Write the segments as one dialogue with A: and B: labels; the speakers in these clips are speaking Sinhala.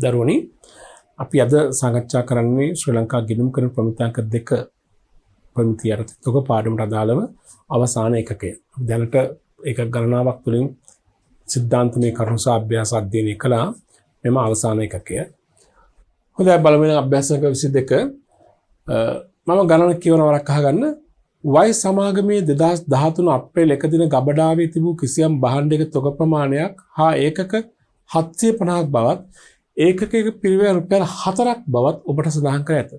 A: දරුවනි අපි අද සාකච්ඡා කරන්නේ ශ්‍රී ලංකා ගිණුම් කරන ප්‍රමිතාංක 2 ප්‍රමිතිය යටතේ තොග පාඩමට අදාළව අවසාන එකකය. දැනට ඒක ගණනාවක් තුළින් සිද්ධාන්තමය කරුණු සහ අභ්‍යාස අධ්‍යයනය කළා මෙම අවසාන එකකය. හොඳයි බලමු අභ්‍යාසක 22 මම ගණන කියවන වරක් අහගන්න. වයි සමාගමේ 2013 අප්‍රේල් 1 දින ගබඩාවේ තිබූ කිසියම් භාණ්ඩයක තොග ප්‍රමාණයක් හා ඒකක 750ක් බවත් ඒකකයක පිරිවැය රුපියල් 4ක් බවත් ඔබට සඳහන් කර ඇත.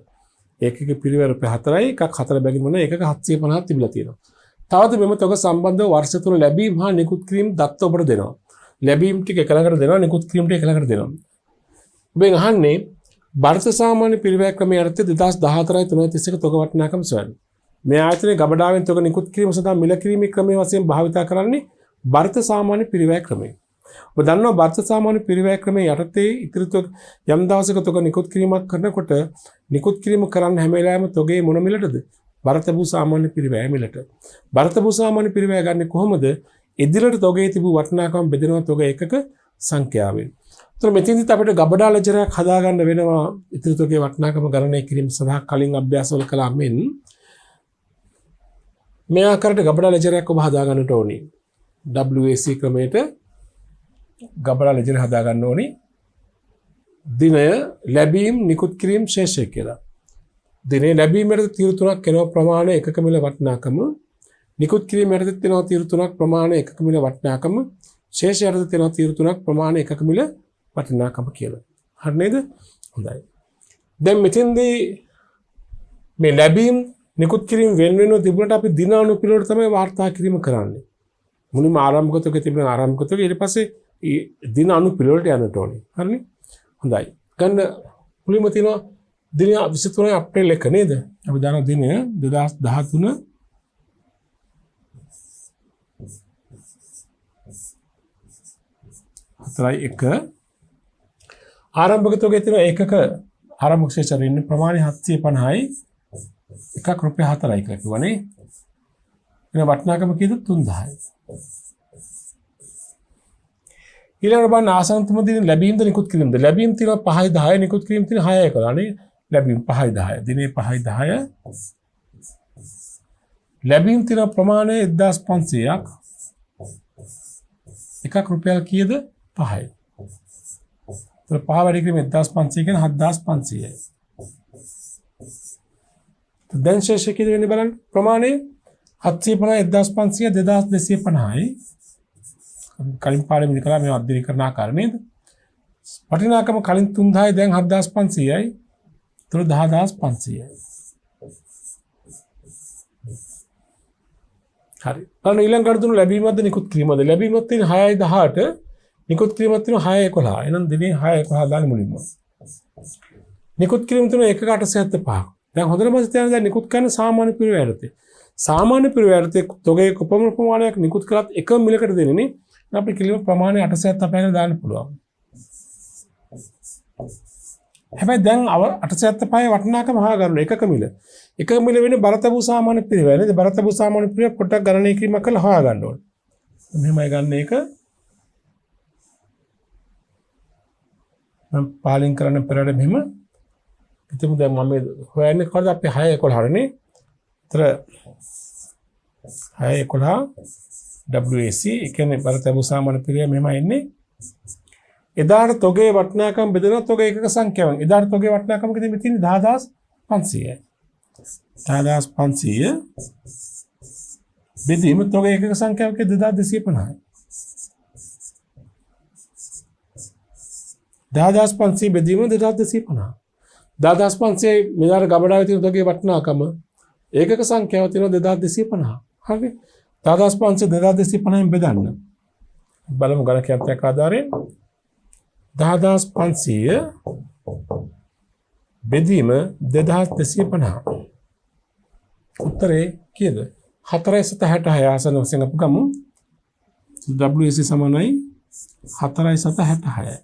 A: ඒකක පිරිවැය රුපියල් 4යි එකක් 4 බැගින් වන ඒකක 750ක් තිබිලා තියෙනවා. තවද මෙම තොග සම්බන්ධව වර්ෂ තුන ලැබීම් හා නිකුත් කිරීම දත්ත ඔබට දෙනවා. ලැබීම් ටික එක ළඟට දෙනවා, නිකුත් කිරීම ටික එක ළඟට දෙනවා. ඔබෙන් අහන්නේ ಭಾರತ සාමාන්‍ය පිරිවැය ක්‍රමයේ යටතේ 2014-331 තොග වටිනාකම සොයන්න. මේ ආයතනයේ ගබඩාවෙන් තොග නිකුත් කිරීම සඳහා මිල කිරීමේ ක්‍රමයේ වශයෙන් භාවිත කරන්නේ ಭಾರತ සාමාන්‍ය පිරිවැය ක්‍රමය. ඔබ දන්නවා ಭಾರತ සාමාන්‍ය පිරිවැය ක්‍රමයේ යටතේ ඉතිරි තොග යම් දවසක තොග නිකුත් කිරීමක් කරනකොට නිකුත් කිරීම කරන්න හැම වෙලාවෙම තොගේ මොන මිලටද? ಭಾರತ භූ සාමාන්‍ය පිරිවැය මිලට. ಭಾರತ භූ සාමාන්‍ය පිරිවැය ගන්න කොහොමද? ඉදිරියට තොගේ තිබූ වටිනාකම බෙදෙනවා තොග එකක සංඛ්‍යාවෙන්. ඒතර මෙතෙන්දිත් අපිට ගබඩා ලෙජරයක් හදාගන්න වෙනවා ඉතිරි තොගේ වටිනාකම ගණනය කිරීම සඳහා කලින් අභ්‍යාසවල කළා මෙන් මේ ආකාරයට ගබඩා ලෙජරයක් ඔබ හදාගන්නට ඕනි. WAC ක්‍රමයට ගබඩා ලෙජර හදාගන්න ඕනි. දිනය ලැබීම් නිකුත් කිරීම ශේෂය කියලා. දිනේ ලැබීමට තීරු තුනක් වෙනවා ප්‍රමාණය එකක මිල වටිනාකම. නිකුත් කිරීම යටතේ තියෙනවා තීරු තුනක් ප්‍රමාණය එකක මිල වටිනාකම. ශේෂය යටතේ තියෙනවා තීරු තුනක් ප්‍රමාණය එකක මිල වටිනාකම කියලා. හරි නේද? හොඳයි. දැන් මෙතෙන්දී මේ ලැබීම් නිකුත් කිරීම වෙන වෙනම තිබුණාට අපි දින අනුපිළිවෙලට තමයි වාර්තා කිරීම කරන්නේ. මුලින්ම ආරම්භක තොග තිබුණ ආරම්භක තොග ඊට පස්සේ දින අනුපිළිවෙලට යන්නට ඕනේ. හරිනේ? හොඳයි. ගන්න මුලින්ම තියෙනවා දින 23 අප්‍රේල් 1 නේද? අපි දන්නවා දිනය 2013 4.1 ආරම්භක තොගේ තියෙන ඒකක ආරම්භක ශේෂයෙන් ප්‍රමාණය 750යි එකක් රුපියල් 4යි කියලා කිව්වනේ. එන වටිනාකම කීයද? 3000යි. ඊළඟට බලන්න ආසන්නතම දින ලැබීම්ද නිකුත් කිරීමද? ලැබීම් තියෙනවා 5යි 10යි නිකුත් කිරීම තියෙන 6යි කියලා නේ. ලැබීම් 5යි 10යි. දිනේ 5යි 10යි. ලැබීම් තියෙන ප්‍රමාණය 1500ක්. එකක් රුපියල් කීයද? 5යි. ඒතර 5 වැඩි කිරීම 1500 කියන්නේ 7500යි. දැන් ශේෂය කීයද වෙන්නේ බලන්න. ප්‍රමාණය 750 1500 2250යි. කලින් පාඩමේ කළා මේ අධ්‍යයනය කරන ආකාරය නේද? වටිනාකම කලින් 3000යි දැන් 7500යි. ඒතර 10500යි. හරි. බලන්න ඊළඟට දුන්න ලැබීමක්ද නිකුත් කිරීමක්ද? ලැබීමක් තියෙන 6යි 18 නිකුත් කිරීමක් තියෙන 6යි 11. එහෙනම් දිනේ 6යි 11 දාන්න මුලින්ම. නිකුත් කිරීම තියෙන 1.875. දැන් හොඳටම හිතන්න දැන් නිකුත් කරන සාමාන්‍ය පිරිවැය යටතේ. සාමාන්‍ය පිරිවැය යටතේ තොගේ කොපමණ ප්‍රමාණයක් නිකුත් කළත් එකම මිලකට දෙන්නේ නේ. අපි කිලිම ප්‍රමාණය 875කට දාන්න පුළුවන්. හැබැයි දැන් 875 වටිනාකම හොයාගන්න එකක මිල. එකක මිල වෙන්නේ ಭಾರತ භූ සාමාන්‍ය පිරිවැය නේද? ಭಾರತ භූ සාමාන්‍ය පිරිවැය පොඩ්ඩක් ගණනය කිරීමක් කරලා හොයාගන්න ඕනේ. මෙහෙමයි ගන්න එක. මම පාලින් කරන්න පෙරට මෙහෙම. හිතමු දැන් මම හොයන්නේ කොහොමද අපි 6 11 නේ. ඒතර 6 11 WAC ඒ කියන්නේ ಭಾರತ භූ සාමාන්‍ය පිරිවැය මෙහෙමයි එන්නේ. එදාට තොගේ වටිනාකම බෙදෙනවා තොගේ එකක සංඛ්‍යාවෙන්. එදාට තොගේ වටිනාකම කිව්වෙ මෙතන 10500යි. 10500 බෙදීම තොගේ එකක සංඛ්‍යාවක 2250යි. 10500 බෙදීම 2250. 10500 මෙදාට ගබඩාවේ තියෙන තොගේ වටිනාකම ඒකක සංඛ්‍යාව තියෙනවා 2250. හරි. 10500 2250න් බෙදන්න. බලමු ගණකයන්ත්‍රයක් ආධාරයෙන් 10500 බෙදීම 2250. උත්තරේ කීයද? 4.66 ආසන වශයෙන් අප ගමු. WAC සමානයි 4.66.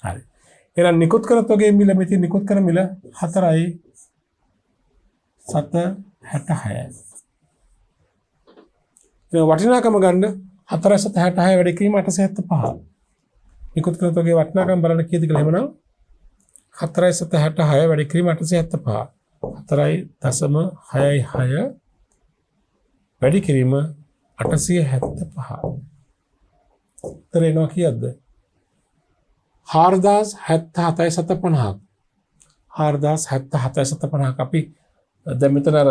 A: හරි. එහෙනම් නිකුත් කරන තොගේ මිල මෙතන නිකුත් කරන මිල 4.66. වටිනාකම ගන්න 4.66 වැඩි කිරීම 875. නිකුත් කළ තොගේ වටිනාකම බලන්න කීයද කියලා එහෙමනම් 4.66 වැඩි කිරීම 875. 4.66 වැඩි කිරීම 875. උත්තර එනවා කීයද? 4077.50ක්. 4077.50ක්. අපි දැන් මෙතන අර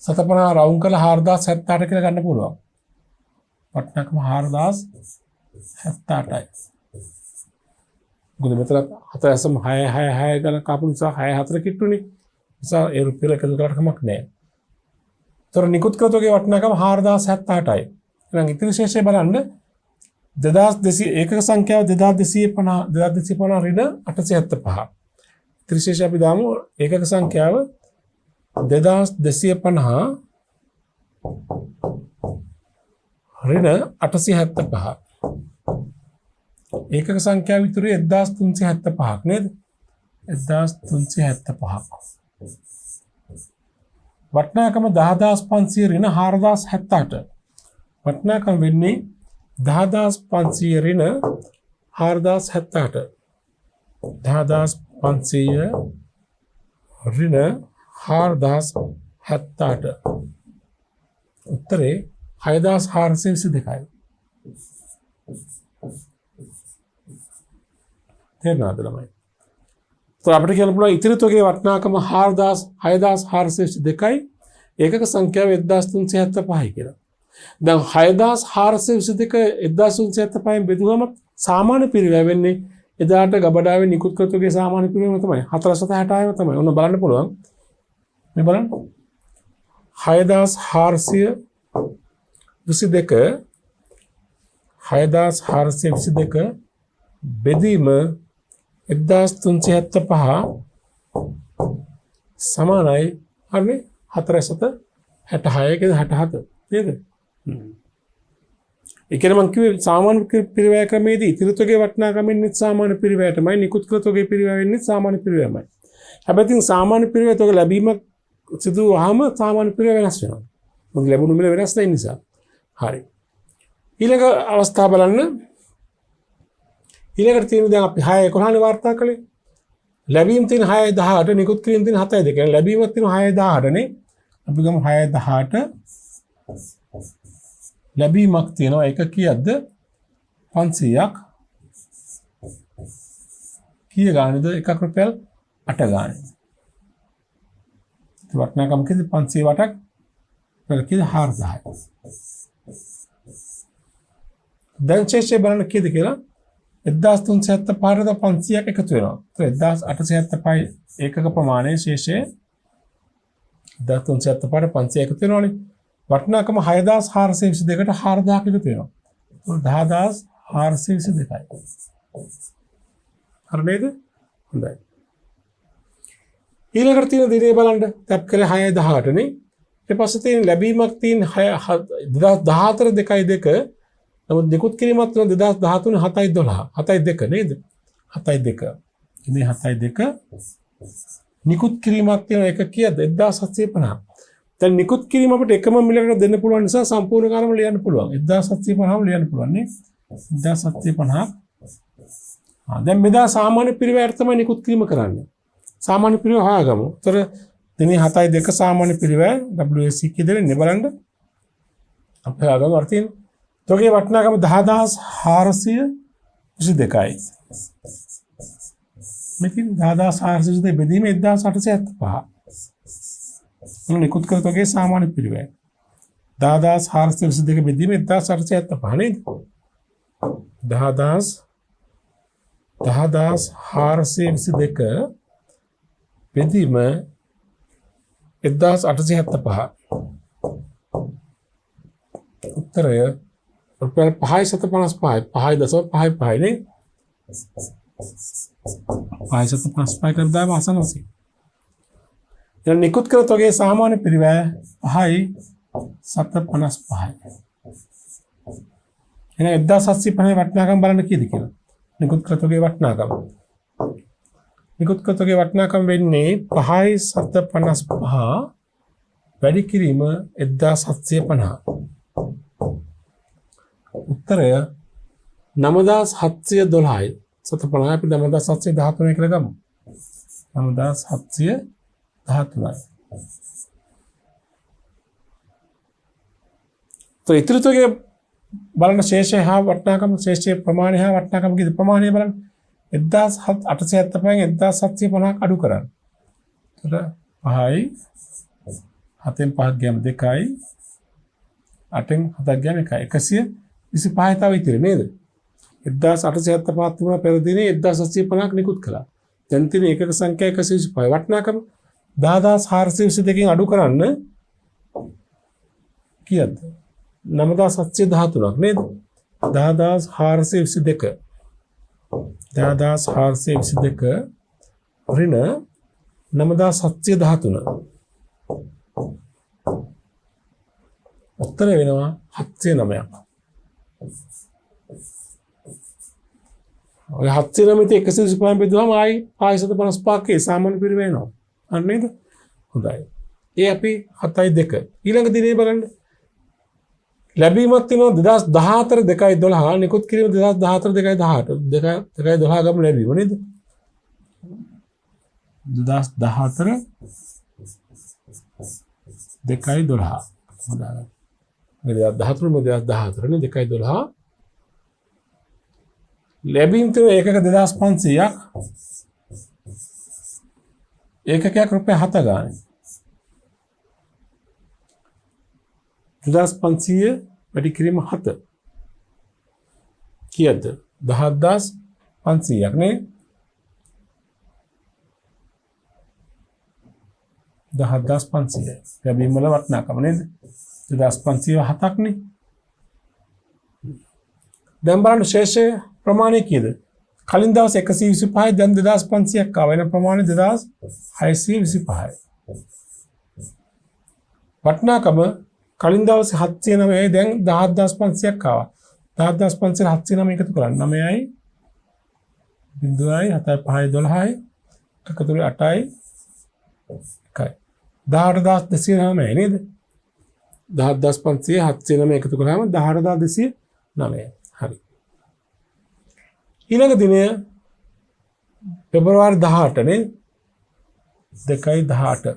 A: 750 රවුන්ඩ් කරලා 4078 කියලා ගන්න පුළුවන්. වටිනාකම 4078යි. මොකද මෙතන 4.666 ගණන් කාපු නිසා 64 කිට්ටුනේ. නිසා ඒ රුපියල එකතු කරලා කමක් නැහැ. ඒතර නිකුත් කළ තොගේ වටිනාකම 4078යි. එහෙනම් ඉතිරි ශේෂය බලන්න 2200 ඒකක සංඛ්‍යාව 2250 ඍණ 875. ඉතිරි ශේෂය අපි දාමු ඒකක සංඛ්‍යාව 2250 ඍණ 875. ඒකක සංඛ්‍යාව විතරේ 1375ක් නේද? 1375ක්. වටිනාකම 10500 ඍණ 4078. වටිනාකම වෙන්නේ 10500 ඍණ 4078. 10500 ඍණ 4078. උත්තරේ 6422යි. තේරුණාද ළමයි? તો අපිට කියන්න පුළුවන් ඉතිරි තොගේ වටිනාකම 6422යි ඒකක සංඛ්‍යාව 1375යි කියලා. දැන් 6422 1375න් බෙදුවම සාමාන්‍ය පිරිවැය වෙන්නේ එදාට ගබඩාවේ නිකුත් කළ තොගේ සාමාන්‍ය පිරිවැයම තමයි 466ම තමයි. ඔන්න බලන්න පුළුවන්. මේ බලන්න 6422 බෙදීම 1375 සමානයි හරිනේ 466 ක 67 නේද? ඒ කියන්නේ මම කිව්වේ සාමාන්‍ය පිරිවැය ක්‍රමයේදී ඉතිරි තොගේ වටිනාකමින් සාමාන්‍ය පිරිවැයටමයි නිකුත් කළ තොගේ පිරිවැය වෙන්නේ සාමාන්‍ය පිරිවැයමයි. හැබැයි ඉතින් සාමාන්‍ය පිරිවැය තොග ලැබීම සිදු වහම සාමාන්‍ය පිරිවැය වෙනස් වෙනවා. මොකද ලැබුණු මිල වෙනස් වෙන නිසා. හරි. ඊළඟ අවස්ථාව බලන්න. ඊළඟට තියෙන දැන් අපි 6.11 වාර්තා කළේ. ලැබීම් තියෙන 6.18 නිකුත් කිරීම තියෙන 7.2. කියන්නේ ලැබීමක් තියෙන 6.18 නේ. අපි ගමු 6.18 ලැබීමක් තියෙනවා. ඒක කීයක්ද? 500ක්. කීය ගානේද? 1 රුපියල් 8 ගානේ. වටිනාකම කීයද? 500 වටක්. ඒක කීයද? 4000යි. දැන් ශේෂය බලන්න කීයද කියලා 1375ට 500ක් එකතු වෙනවා. ඒ 1875 ඒකක ප්‍රමාණයේ ශේෂය 1375ට 500 එකතු වෙනවනේ. වටිනාකම 6422ට 4000ක් එකතු වෙනවා. 10422යි. හරි නේද? හොඳයි. ඊළඟට තියෙන දිනේ බලන්න ටැප් කරලා 618 නේ. ඊට පස්සේ තියෙන ලැබීමක් තියෙන 2014 2.2 නමුත් නිකුත් කිරීමක් තියෙන 2013 7.12 7.2 නේද? 7.2. ඉතින් 7.2 නිකුත් කිරීමක් තියෙන එක කීයද? 1750. දැන් නිකුත් කිරීම අපිට එකම මිලකට දෙන්න පුළුවන් නිසා සම්පූර්ණ කාලම ලියන්න පුළුවන්. 1750ම ලියන්න පුළුවන් නේ. 1750. දැන් මෙදා සාමාන්‍ය පිරිවැයට තමයි නිකුත් කිරීම කරන්නේ. සාමාන්‍ය පිරිවැය හොයාගමු. ඒතර දිනේ 7.2 සාමාන්‍ය පිරිවැය WAC කීයද බලන්න. අපි හොයාගමු අර තියෙන තොගේ වටිනාකම 10422යි. මෙතින් 10422 බෙදීම 1875. නිකුත් කළ තොගේ සාමාන්‍ය පිරිවැය 10422 බෙදීම 1875 නේද? 10422 බෙදීම 1875. උත්තරය රුපියල් 5.55 5.55 නේ. 5.55 කරලා දාම අසනසි. දැන් නිකුත් කළ තොගේ සාමාන්‍ය පිරිවැය 5.755. එහෙනම් 1750 වටිනාකම බලන්න කීයද කියලා. නිකුත් කළ තොගේ වටිනාකම. නිකුත් කළ තොගේ වටිනාකම වෙන්නේ 5.755 වැඩි කිරීම 1750. උත්තරය 9712යි 750 අපි 9713 කියලා ගමු. 9713යි. તો ඉතුරු තුගේ බලන්න ශේෂය හා වටිනාකම ශේෂයේ ප්‍රමාණය හා වටිනාකම කීයද ප්‍රමාණය බලන්න 1875න් 1750ක් අඩු කරන්න. එතකොට 5යි 7න් 5ක් ගියම 2යි 8න් 7ක් ගියම 1යි 125 තව ඉතිරි නේද? 1875 තිබුණා පෙර දිනේ 1750ක් නිකුත් කළා. දැන් තියෙන ඒකක සංඛ්‍යා 125 වටිනාකම 10422කින් අඩු කරන්න කීයද? 9713ක් නේද? 10422 ඍණ 9713 උත්තර වෙනවා 709ක්. ඔය 709 125 බෙදුවම ආයි 555ක් සාමාන්‍ය පිරිවෙ වෙනවා. අන්න නේද? හොඳයි. ඒ අපි 7.2 ඊළඟ දිනේ බලන්න. ලැබීමක් තියෙනවා 2014 2.12 නිකුත් කිරීම 2014 2.18 ගමු ලැබීම නේද? 2014 2.12 හොඳයි. මේ 2014 නේ 2.12 ලැබීම් තියෙන ඒකක 2500ක් ඒකකයක් රුපියල් 7 ගානේ 2500 වැඩි කිරීම 7 කීයද 17500ක් නේ 10500 ලැබීම් වල වටිනාකම නේද 2507ක් නේ දැන් බලන්න ශේෂය ප්‍රමාණය කීයද කලින් දවස් 125යි දැන් 2500ක් ආව වෙන ප්‍රමාණය 2625යි වටිනාකම කලින් දවසේ 709යි දැන් 10500ක් ආවා 10500 709 එකතු කරන්න 9යි 0යි 7යි 5යි 12යි එකතුනේ 8යි 1යි 18209 නේද 10500 709 එකතු කරාම 18209 හරි ඊළඟ දිනය පෙබරවාරි 18 නේ 2.18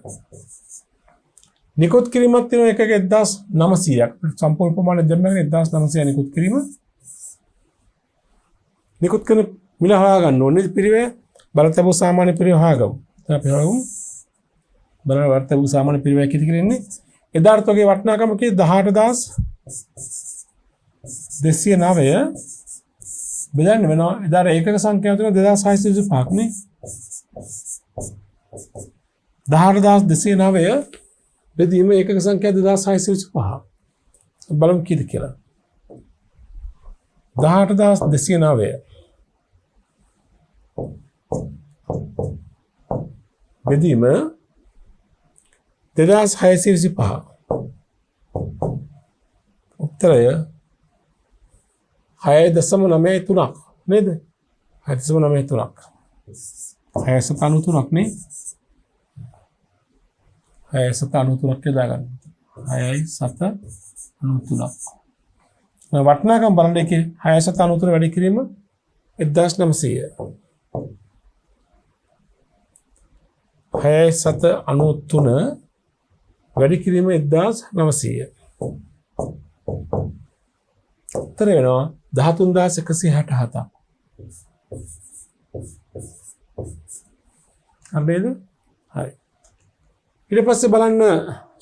A: නිකුත් කිරීමක් තියෙනවා එකක 1900ක් සම්පූර්ණ ප්‍රමාණය දෙන්නගෙන 1900 නිකුත් කිරීම නිකුත් කරන මිල හොයා ගන්න ඕනේ පිරිවේ බලතබු සාමාන්‍ය පිරිවේ හොයාගමු දැන් අපි හොයාගමු බලන්න බලතබු සාමාන්‍ය පිරිවේ කීයද කියලා ඉන්නේ එදාට ඔගේ වටිනාකම කී 18209 බෙදන්න වෙනවා එදාට ඒකක සංඛ්‍යාව තියෙනවා 2625ක් නේ 18209 බෙදීම ඒකක සංඛ්‍යාව 2625 බලමු කීයද කියලා 18209 බෙදීම 2625 උත්තරය 6.93ක් නේද 6.93ක් 693ක් නේ 693ක් කියලා දාගන්න 693ක් වටිනාකම බලන්න එකේ 693 වැඩි කිරීම 1900 693 වැඩි කිරීම 1900 උත්තර වෙනවා 13167ක් හරිද හරි ඊට පස්සේ බලන්න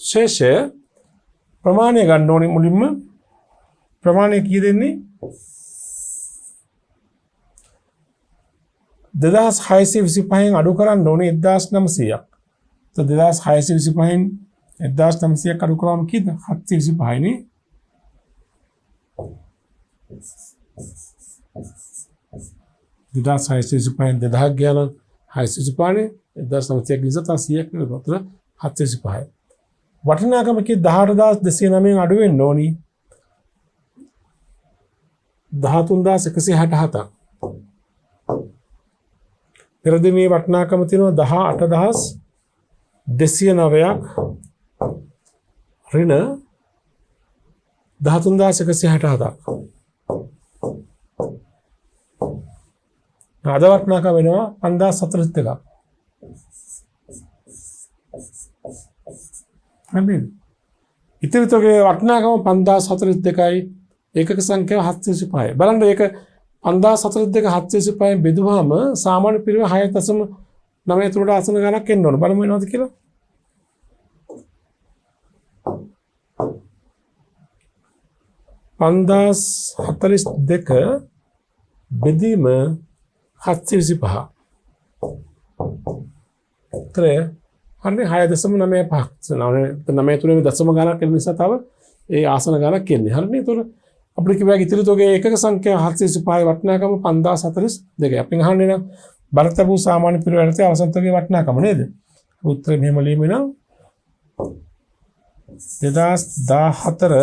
A: ශේෂය ප්‍රමාණය ගන්න ඕනේ මුලින්ම ප්‍රමාණය කී දෙන්නේ 2625න් අඩු කරන්න ඕනේ 1900ක්. તો 2625න් 1900ක් අඩු කරාම කීයද 725 නේ 2625න් 2000 ගියාම 625 නේ 1900ක් ගිහලා 100ක් නේ 725 වටිනාකම කී 18209න් අඩු වෙන්න ඕනි 13167ක් පෙර දිනේ වටිනාකම තියෙනවා 18209ක් ඍණ 13167ක් අද වටිනාකම වෙනවා 5042ක්. හරිද? ඉතිරි තොගේ වටිනාකම 5042යි ඒකක සංඛ්‍යාව 725යි. බලන්න ඒක 5042 725 බෙදුවාම සාමාන්‍ය පිරිවෙන 6.93ට ආසන ගණක් එන්න ඕන. බලමු වෙනවද කියලා. 5042 බෙදීම 725. ත්‍රය හරි 6.95ක්. 93 දශම ගණක් එන නිසා තව ඒ ආසන ගණක් එන්නේ. හරිනේ. ඒතකොට අපිට කිව්වා ඉතිරි තොගේ ඒකක සංඛ්‍යාව 725 වටිනාකම 5042. අපි අහන්නේ නම් බරතබු සාමාන්‍ය පිරිවෙනට අවසන් තොගේ වටිනාකම නේද? උත්තරේ මෙහෙම ලියමු නම් 2014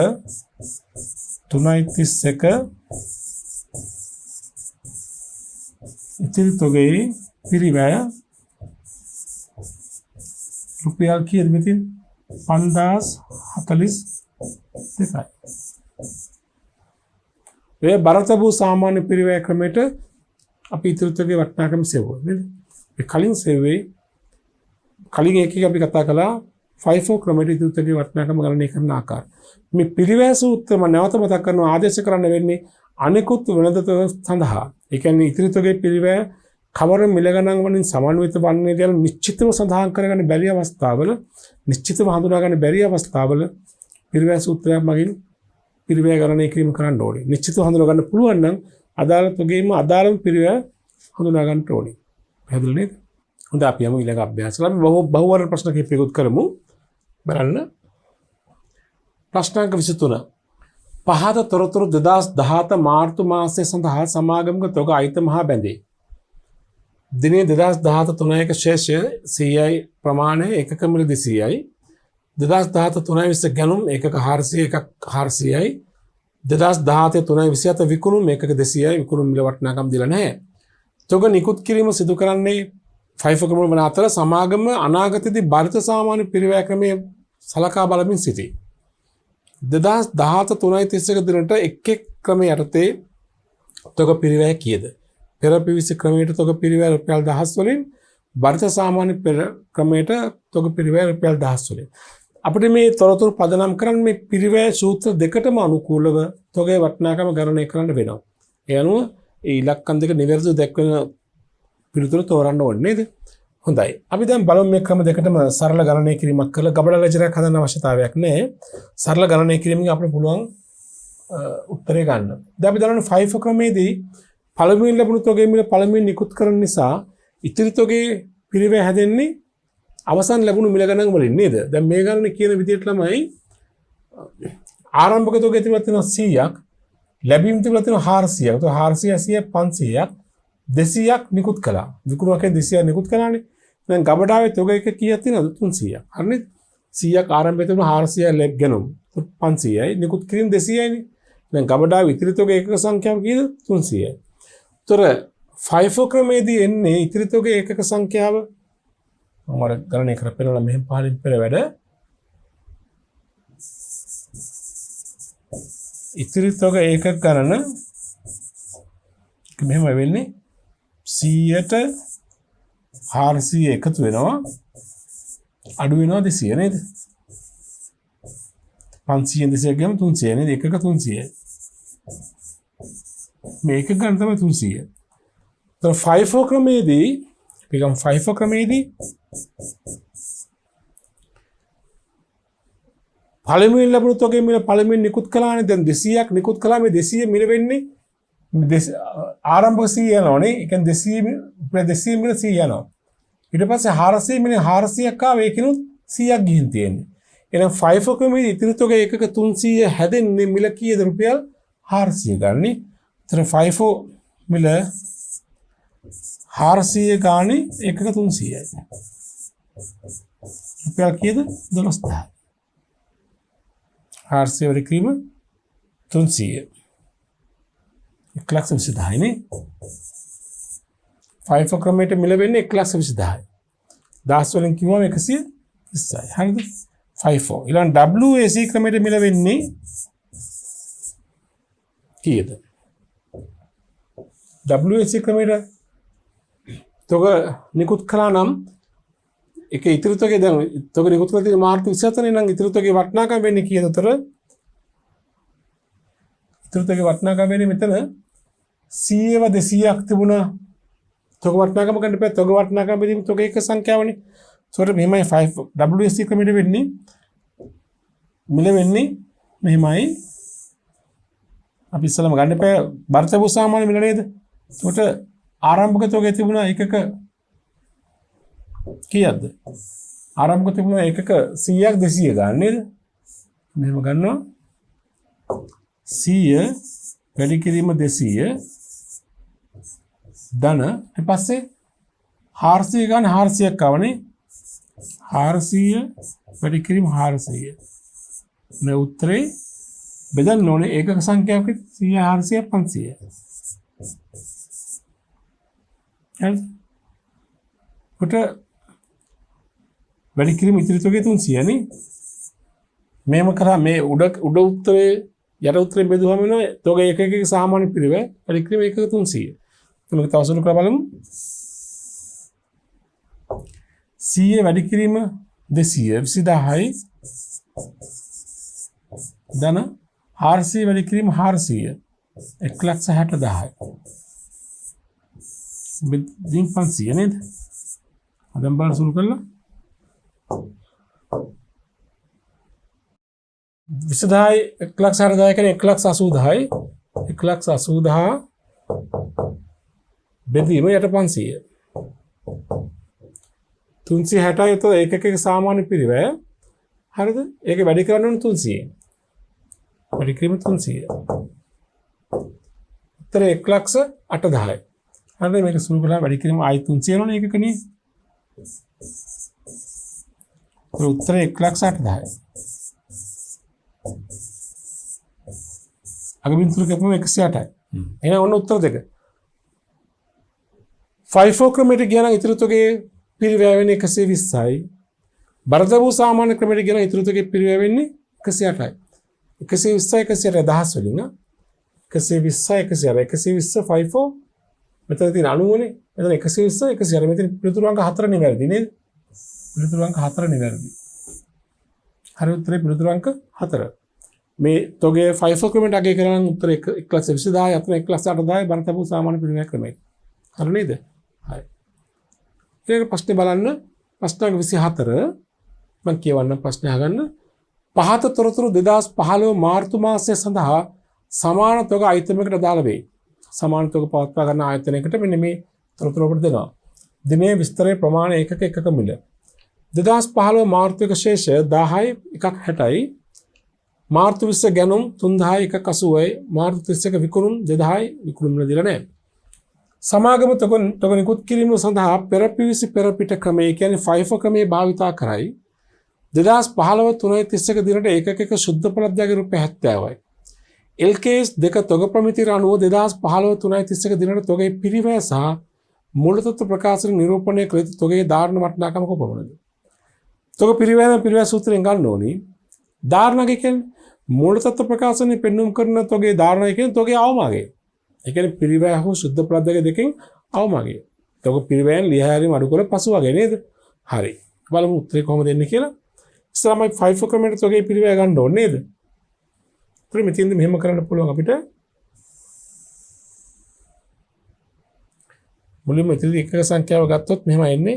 A: 3.31 ඉතිරි තොගේ පිරිවැය රුපියල් කීයද මෙතින් 5042යි. මේ බරතබු සාමාන්‍ය පිරිවැය ක්‍රමයට අපි ඉතිරි තොගේ වටිනාකම සෙවුවා නේද? ඒ කලින් සෙව්වේ කලින් එකක අපි කතා කළා FIFO ක්‍රමයට ඉතිරි තොගේ වටිනාකම ගණනය කරන ආකාරය. මේ පිරිවැය සූත්‍රය මම නැවත මතක් කරනවා ආදේශ කරන්න වෙන්නේ අනෙකුත් වෙළඳ තොග සඳහා. ඒ කියන්නේ ඉතිරි තොගේ පිරිවැය කවර මිල ගණන් වලින් සමන්විත වන්නේ කියලා නිශ්චිතව සඳහන් කරගන්න බැරි අවස්ථාවල නිශ්චිතව හඳුනා ගන්න බැරි අවස්ථාවල පිරිවැය සූත්‍රයක් මගින් පිරිවැය ගණනය කිරීම කරන්න ඕනේ. නිශ්චිතව හඳුනා ගන්න පුළුවන් නම් අදාළ තොගේම අදාළම පිරිවැය හඳුනා ගන්න ඕනේ. පැහැදිලි නේද? හොඳයි අපි යමු ඊළඟ අභ්‍යාසවල අපි බහුවර්ණ ප්‍රශ්න කිහිපයකට කරමු. බලන්න. ප්‍රශ්නාංක 23. පහත තොරතුරු 2017 මාර්තු මාසයේ සඳහා සමාගමක තොග අයිත මහා බැඳේ. දිනේ 2017 3ක ශේෂය 100යි ප්‍රමාණය ඒකක මිල 200යි. 2017 320 ගැනුම් ඒකක 400 එකක් 400යි. 2017 327 විකුණුම් ඒකක 200යි විකුණුම් මිල වටිනාකම් දීලා නැහැ. තොග නිකුත් කිරීම සිදු කරන්නේ FIFO ක්‍රම වන අතර සමාගම අනාගතයේදී බරිත සාමාන්‍ය පිරිවැය ක්‍රමයේ සලකා බලමින් සිටී. 2017 331 දිනට එක් ක්‍රමයේ යටතේ තොග පිරිවැය කීයද? පෙර පිවිසි ක්‍රමයට තොග පිරිවැය රුපියල් 1000 වලින් බරිත සාමාන්‍ය පෙර ක්‍රමයට තොග පිරිවැය රුපියල් 1000 වලින්. අපිට මේ තොරතුරු පදනම් කරන්න මේ පිරිවැය සූත්‍ර දෙකටම අනුකූලව තොගේ වටිනාකම ගණනය කරන්න වෙනවා. ඒ අනුව ඒ ඉලක්කම් දෙක නිවැරදිව දැක්වෙන පිළිතුරු තෝරන්න ඕනේ නේද? හොඳයි. අපි දැන් බලමු මේ ක්‍රම දෙකටම සරල ගණනය කිරීමක් කරලා ගබඩා ලෙජරයක් හදන්න අවශ්‍යතාවයක් නැහැ. සරල ගණනය කිරීමෙන් අපිට පුළුවන් උත්තරේ ගන්න. දැන් අපි දන්නවා FIFO ක්‍රමයේදී පළමුවෙන් ලැබුණු තොගේ මිල පළමුවෙන් නිකුත් කරන නිසා ඉතිරි තොගේ පිරිවැය හැදෙන්නේ අවසන් ලැබුණු මිල ගණන් වලින් නේද? දැන් මේ ගණන කියන විදිහට ළමයි ආරම්භක තොගේ තිබුණා තියෙනවා 100ක් ලැබීම් තිබුණා තියෙනවා 400ක්. ඒතකොට 400 500ක් 200ක් නිකුත් කළා. විකුණුවකෙන් 200ක් නිකුත් කළානේ. දැන් ගබඩාවේ තොග එක කීයක් තියෙනවද? 300ක්. හරිනේ? 100ක් ආරම්භයේ තිබුණා 400ක් ලැබ ගැනුම් 500යි නිකුත් කිරීම 200යිනේ. දැන් ගබඩාවේ ඉතිරි තොග එකක සංඛ්‍යාව කීයද? 300යි. තොර FIFO ක්‍රමයේදී එන්නේ ඉතිරි තොග ඒකක සංඛ්‍යාව මම ගණනය කර පෙන්නලා මෙහෙම පහලින් පෙර වැඩ ඉතිරි තොග ඒකක ගණන මෙහෙම වෙන්නේ 100ට 400 එකතු වෙනවා අඩු වෙනවා 200 නේද 500 200 ගම 300 නේද එකක 300යි මේක ගන්න තමයි 300. તો FIFO ක්‍රමයේදී පිටම් FIFO ක්‍රමයේදී පළමුවෙන් ලැබුණු තොගේ මිල පළමුවෙන් නිකුත් කළානේ දැන් 200ක් නිකුත් කළා මේ 200 මිල වෙන්නේ ආරම්භක 100 යනවනේ ඒ කියන්නේ 200 මිල 100 යනවා ඊට පස්සේ 400 මිල 400ක් ආවේ ඒකිනුත් 100ක් ගිහින් තියෙන්නේ එහෙනම් FIFO ක්‍රමයේදී ඉතිරි තොගේ එකක 300 හැදෙන්නේ මිල කීයද රුපියල් 400 ගන්නේ तर FIFO मिल 400 ගානේ එකක 300යි. රුපියල් කීයද? 12000. 400 වල ක්‍රීම 300. 1,20,000 නේ. FIFO ක්‍රමයට මිල වෙන්නේ 1,20,000. 10 වලින් කිව්වම 120යි. හරිද? FIFO. ඊළඟ WAC ක්‍රමයට මිල වෙන්නේ කීයද? WAC ක්‍රමයට තොග නිකුත් කළා නම් ඒක ඉතිරි තොගේ දැන් තොග නිකුත් කළ තියෙන මාර්තු 27 නම් ඉතිරි තොගේ වටිනාකම වෙන්නේ කීයද උතර? ඉතිරි තොගේ වටිනාකම වෙන්නේ මෙතන 100ව 200ක් තිබුණා. තොග වටිනාකම ගන්න බෑ. තොග වටිනාකම බෙදීම තොගේ එක සංඛ්‍යාවනේ. ඒකට මෙහෙමයි 5 WSC ක්‍රමයට වෙන්නේ. මිල වෙන්නේ මෙහෙමයි. අපි ඉස්සලම ගන්න එපා බර්තබු සාමාන්‍ය මිල නේද? ඒකට ආරම්භක තොගය තිබුණා එකක කීයක්ද? ආරම්භක තිබුණා එකක 100ක් 200 ගන්න නේද? මෙහෙම ගන්නවා 100 වැඩි කිරීම 200 ධන ඊට පස්සේ 400 ගන්න 400ක් ආවනේ 400 වැඩි කිරීම 400 මේ උත්තරේ බෙදන්න ඕනේ ඒකක සංඛ්‍යාවක 100 400 500 හරි කොට වැඩි කිරීම ඉතිරි තොගේ 300 නේ මේම කරා මේ උඩ උත්තරේ යට උත්තරේ බෙදුවම වෙනවා තොගේ එක එක සාමාන්‍ය පිළිවෙල වැඩි කිරීම එකක 300 මේක තව සුළු කරලා බලමු 100 වැඩි කිරීම 200 20000යි ධන 400 වැඩි කිරීම 400 1,60,000යි බෙදීම 500 නේද? අදම් බලන්න සුළු කරලා 20000යි 1,60,000 කියන්නේ 1,80,000යි 1,80,000 බෙදීම යට 500 360යි તો ඒකක සාමාන්‍ය පිරිවැය හරිද? ඒක වැඩි කරන්න ඕනේ 300 වැඩි කිරීම 300 උත්තර 1,08,000යි හරිද? මේක සුළු කරලා වැඩි කිරීම ආයි 300 නෝනේ ඒකකනේ උත්තර 1,08,000යි අගබින්දුර කපුම 108යි එහෙනම් ඔන්න උත්තර දෙක 5 ක්‍රමයට ගියා නම් ඉතිරි තොගේ පිරිවැය වෙන්නේ 120යි බරදබු සාමාන්‍ය ක්‍රමයට ගියා නම් ඉතිරි තොගේ පිරිවැය වෙන්නේ 108යි 120යි 108 දහස් වලින් 120යි 120 5 මෙතන තියෙන 90නේ මෙතන 120 108 මෙතන පිළිතුරු අංක 4 නිවැරදි නේද? පිළිතුරු අංක 4 නිවැරදි හරි උත්තරේ පිළිතුරු අංක 4 මේ තොගේ 5 ක්‍රමයට අගය කරලා නම් උත්තර 1,20,000යි අතන 1,08,000යි බරතබු සාමාන්‍ය පිරිවැය ක්‍රමයි හරි නේද? හරි ඊළඟ ප්‍රශ්නේ බලන්න ප්‍රශ්න 24 මම කියවන්න ප්‍රශ්න අහගන්න පහත තොරතුරු 2015 මාර්තු මාසය සඳහා සමාන තොග අයිතමයකට අදාළ වේ. සමාන තොග පවත්වා ගන්න ආයතනයකට මෙන්න මේ තොරතුරු අපිට දෙනවා. දිනේ විස්තරයේ ප්‍රමාණය එකක මිල. 2015 මාර්තු 1 ශේෂ 10යි 1.60යි. මාර්තු 20 ගැනුම් 3000යි 1.80යි. මාර්තු 31 විකුණුම් 2000යි විකුණුම් දීලා නැහැ. සමාගම තොග නිකුත් කිරීම සඳහා පෙරපිවිසි පෙරපිට ක්‍රමය කියන්නේ FIFO ක්‍රමයේ භාවිතා කරයි. 2015 3.31 දිනට ඒකක ශුද්ධ ප්‍රලබ්ධයාගේ රුපියල් 70යි. LKS දෙක තොග ප්‍රමිතිය අනුව 2015 3.31 දිනට තොගේ පිරිවැය සහ මූලතත්ත්ව ප්‍රකාශන නිරූපණය කළ යුතු තොගේ ධාරණ වටිනාකම කොපමණද? තොග පිරිවැය සූත්‍රයෙන් ගන්න ඕනි. ධාරණක කියන්නේ මූලතත්ත්ව ප්‍රකාශනයේ පෙන්වුම් කරන තොගේ ධාරණය කියන්නේ තොගේ අවමාගය. ඒ කියන්නේ පිරිවැය හෝ ශුද්ධ ප්‍රලබ්ධක දෙකෙන් අවමාගය. තොග පිරිවැයෙන් ලියහැරීම අඩු කර පසු වගේ නේද? හරි. බලමු උත්තරේ කොහොමද එන්නේ කියලා. ඉස්සරහම 5 ක්‍රමයට තොගේ පිරිවැය ගන්න ඕනේ නේද? මෙතින්ද මෙහෙම කරන්න පුළුවන් අපිට මුලින්ම ඉතිරි එකක සංඛ්‍යාව ගත්තොත් මෙහෙම එන්නේ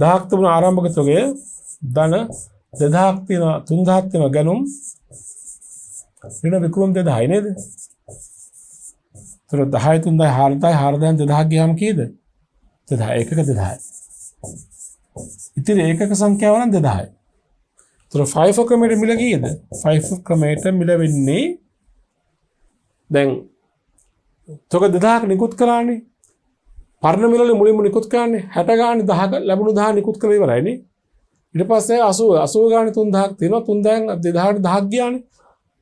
A: 1000ක් තිබුණ ආරම්භක තොගය ධන 2000ක් තියෙනවා 3000ක් තියෙනවා ගැනුම් ඍණ විකුණුම් 2000යි නේද? ඒතර 10යි 3000යි 4000යි 4000න් 2000ක් ගියාම කීයද? 2000 එකක 2000යි. ඉතිරි ඒකක සංඛ්‍යාව නම් 2000යි. तो 5 ක්‍රමයට මිල කීයද? 5 ක්‍රමයට මිල වෙන්නේ දැන් තොග 2000ක් නිකුත් කරානේ. පරණ මිල වල මුලින්ම නිකුත් කරානේ 60 ගානේ 10 ලැබුණු 10 නිකුත් කරලා ඉවරයිනේ. ඊට පස්සේ 80 ගානේ 3000ක් තියෙනවා 3000න් 2000ට 10ක් ගියානේ.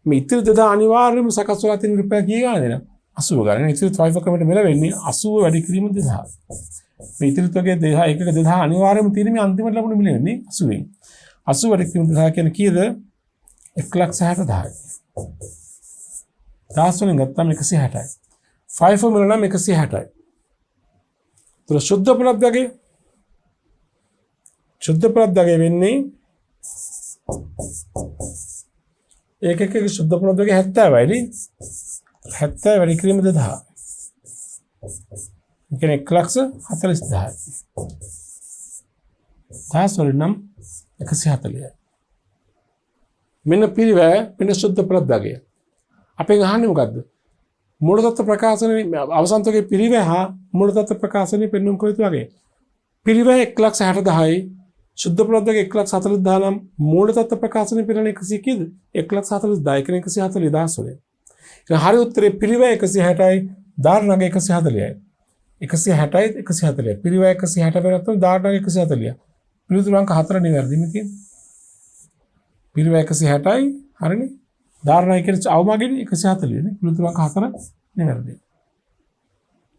A: මේ ඉතිරි 2000 අනිවාර්යයෙන්ම සකස් වෙලා තියෙන රුපියල් කී ගානේද? 80 ගානේ. ඉතිරි 5 ක්‍රමයට මිල වෙන්නේ 80 වැඩි කිරීම 2000. මේ ඉතිරි තොගේ 2000 එකක 2000 අනිවාර්යයෙන්ම තියෙන මේ අන්තිමට ලැබුණු මිල වෙන්නේ 80න්. 80 වැඩි කිරීම 2000 කියන්නේ කීයද? 1,60,000යි. 10 වලින් ගත්තාම 160යි. 5 මිල නම් 160යි. तो शुद्ध प्रलब्धगे වෙන්නේ एक शुद्ध प्रलब्धगे 70යි නේ 70 වැඩි කිරීම 2000 ඒ කියන්නේ 1,40,000යි 10 වලින් නම් 140යි මෙන්න පිරිවැය මෙන්න शुद्ध प्रलब्धगे අපෙන් අහන්නේ මොකද්ද මූල තත්ත්ව ප්‍රකාශනයේ අවසන් තෝගේ පිරිවැය හා මූල තත්ත්ව ප්‍රකාශනයේ පෙන්වුම් කළ යුතු වගේ පිරිවැය 1,60,000යි शुद्ध प्रलब्धगे 1,40,000 නම් මූල තත්ත්ව ප්‍රකාශනයේ පෙන්වන 100 කීයද 1,40,000 කියන 140,000 වලින් එහෙනම් හරි උත්තරේ පිරිවැය 160යි ධාරණගේ 140යි 160යි 140යි පිරිවැය 160 වෙනත් ධාරණගේ 140යි පිළිතුරු අංක 4 නිවැරදි මේ තියෙන්නේ පිරිවැය 160යි හරිනේ ධාරණයි කියන්නේ අවමගින් 140 නේ පිළිතුරු අංක 4 නිවැරදි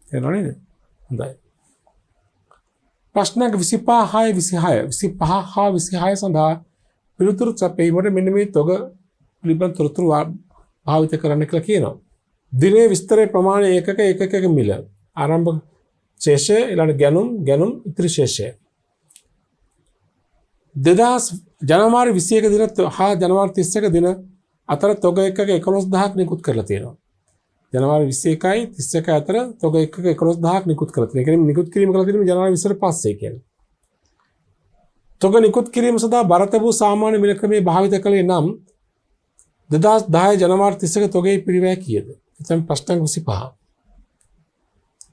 A: එනවා නේද හොඳයි ප්‍රශ්නක 25 හා 26 සඳහා පිළිතුරු සැපයීමට මෙන්න මේ තොග පිළිබඳ තොරතුරු භාවිත කරන්න කියලා කියනවා. දිනේ විස්තරයේ ප්‍රමාණය ඒකක මිල. ආරම්භ ශේෂය ඊළඟ ගැනුම් ඉතිරි ශේෂය. 2000 ජනවාරි 21 දින හා ජනවාරි 31 දින අතර තොග එකක 11000ක් නිකුත් කරලා තියෙනවා. ජනවාරි 21යි 31 අතර තොග එකක 11000ක් නිකුත් කරලා තියෙනවා. ඒ කියන්නේ නිකුත් කිරීම කළා තියෙන්නේ ජනවාරි 20 පස්සේ කියන්නේ. තොග නිකුත් කිරීම සඳහා බරත වූ සාමාන්‍ය මිල ක්‍රමයේ භාවිත කළේ නම් 2010 ජනවාරි 31 තොගේ පිරිවැය කීයද? එතන ප්‍රශ්න 25.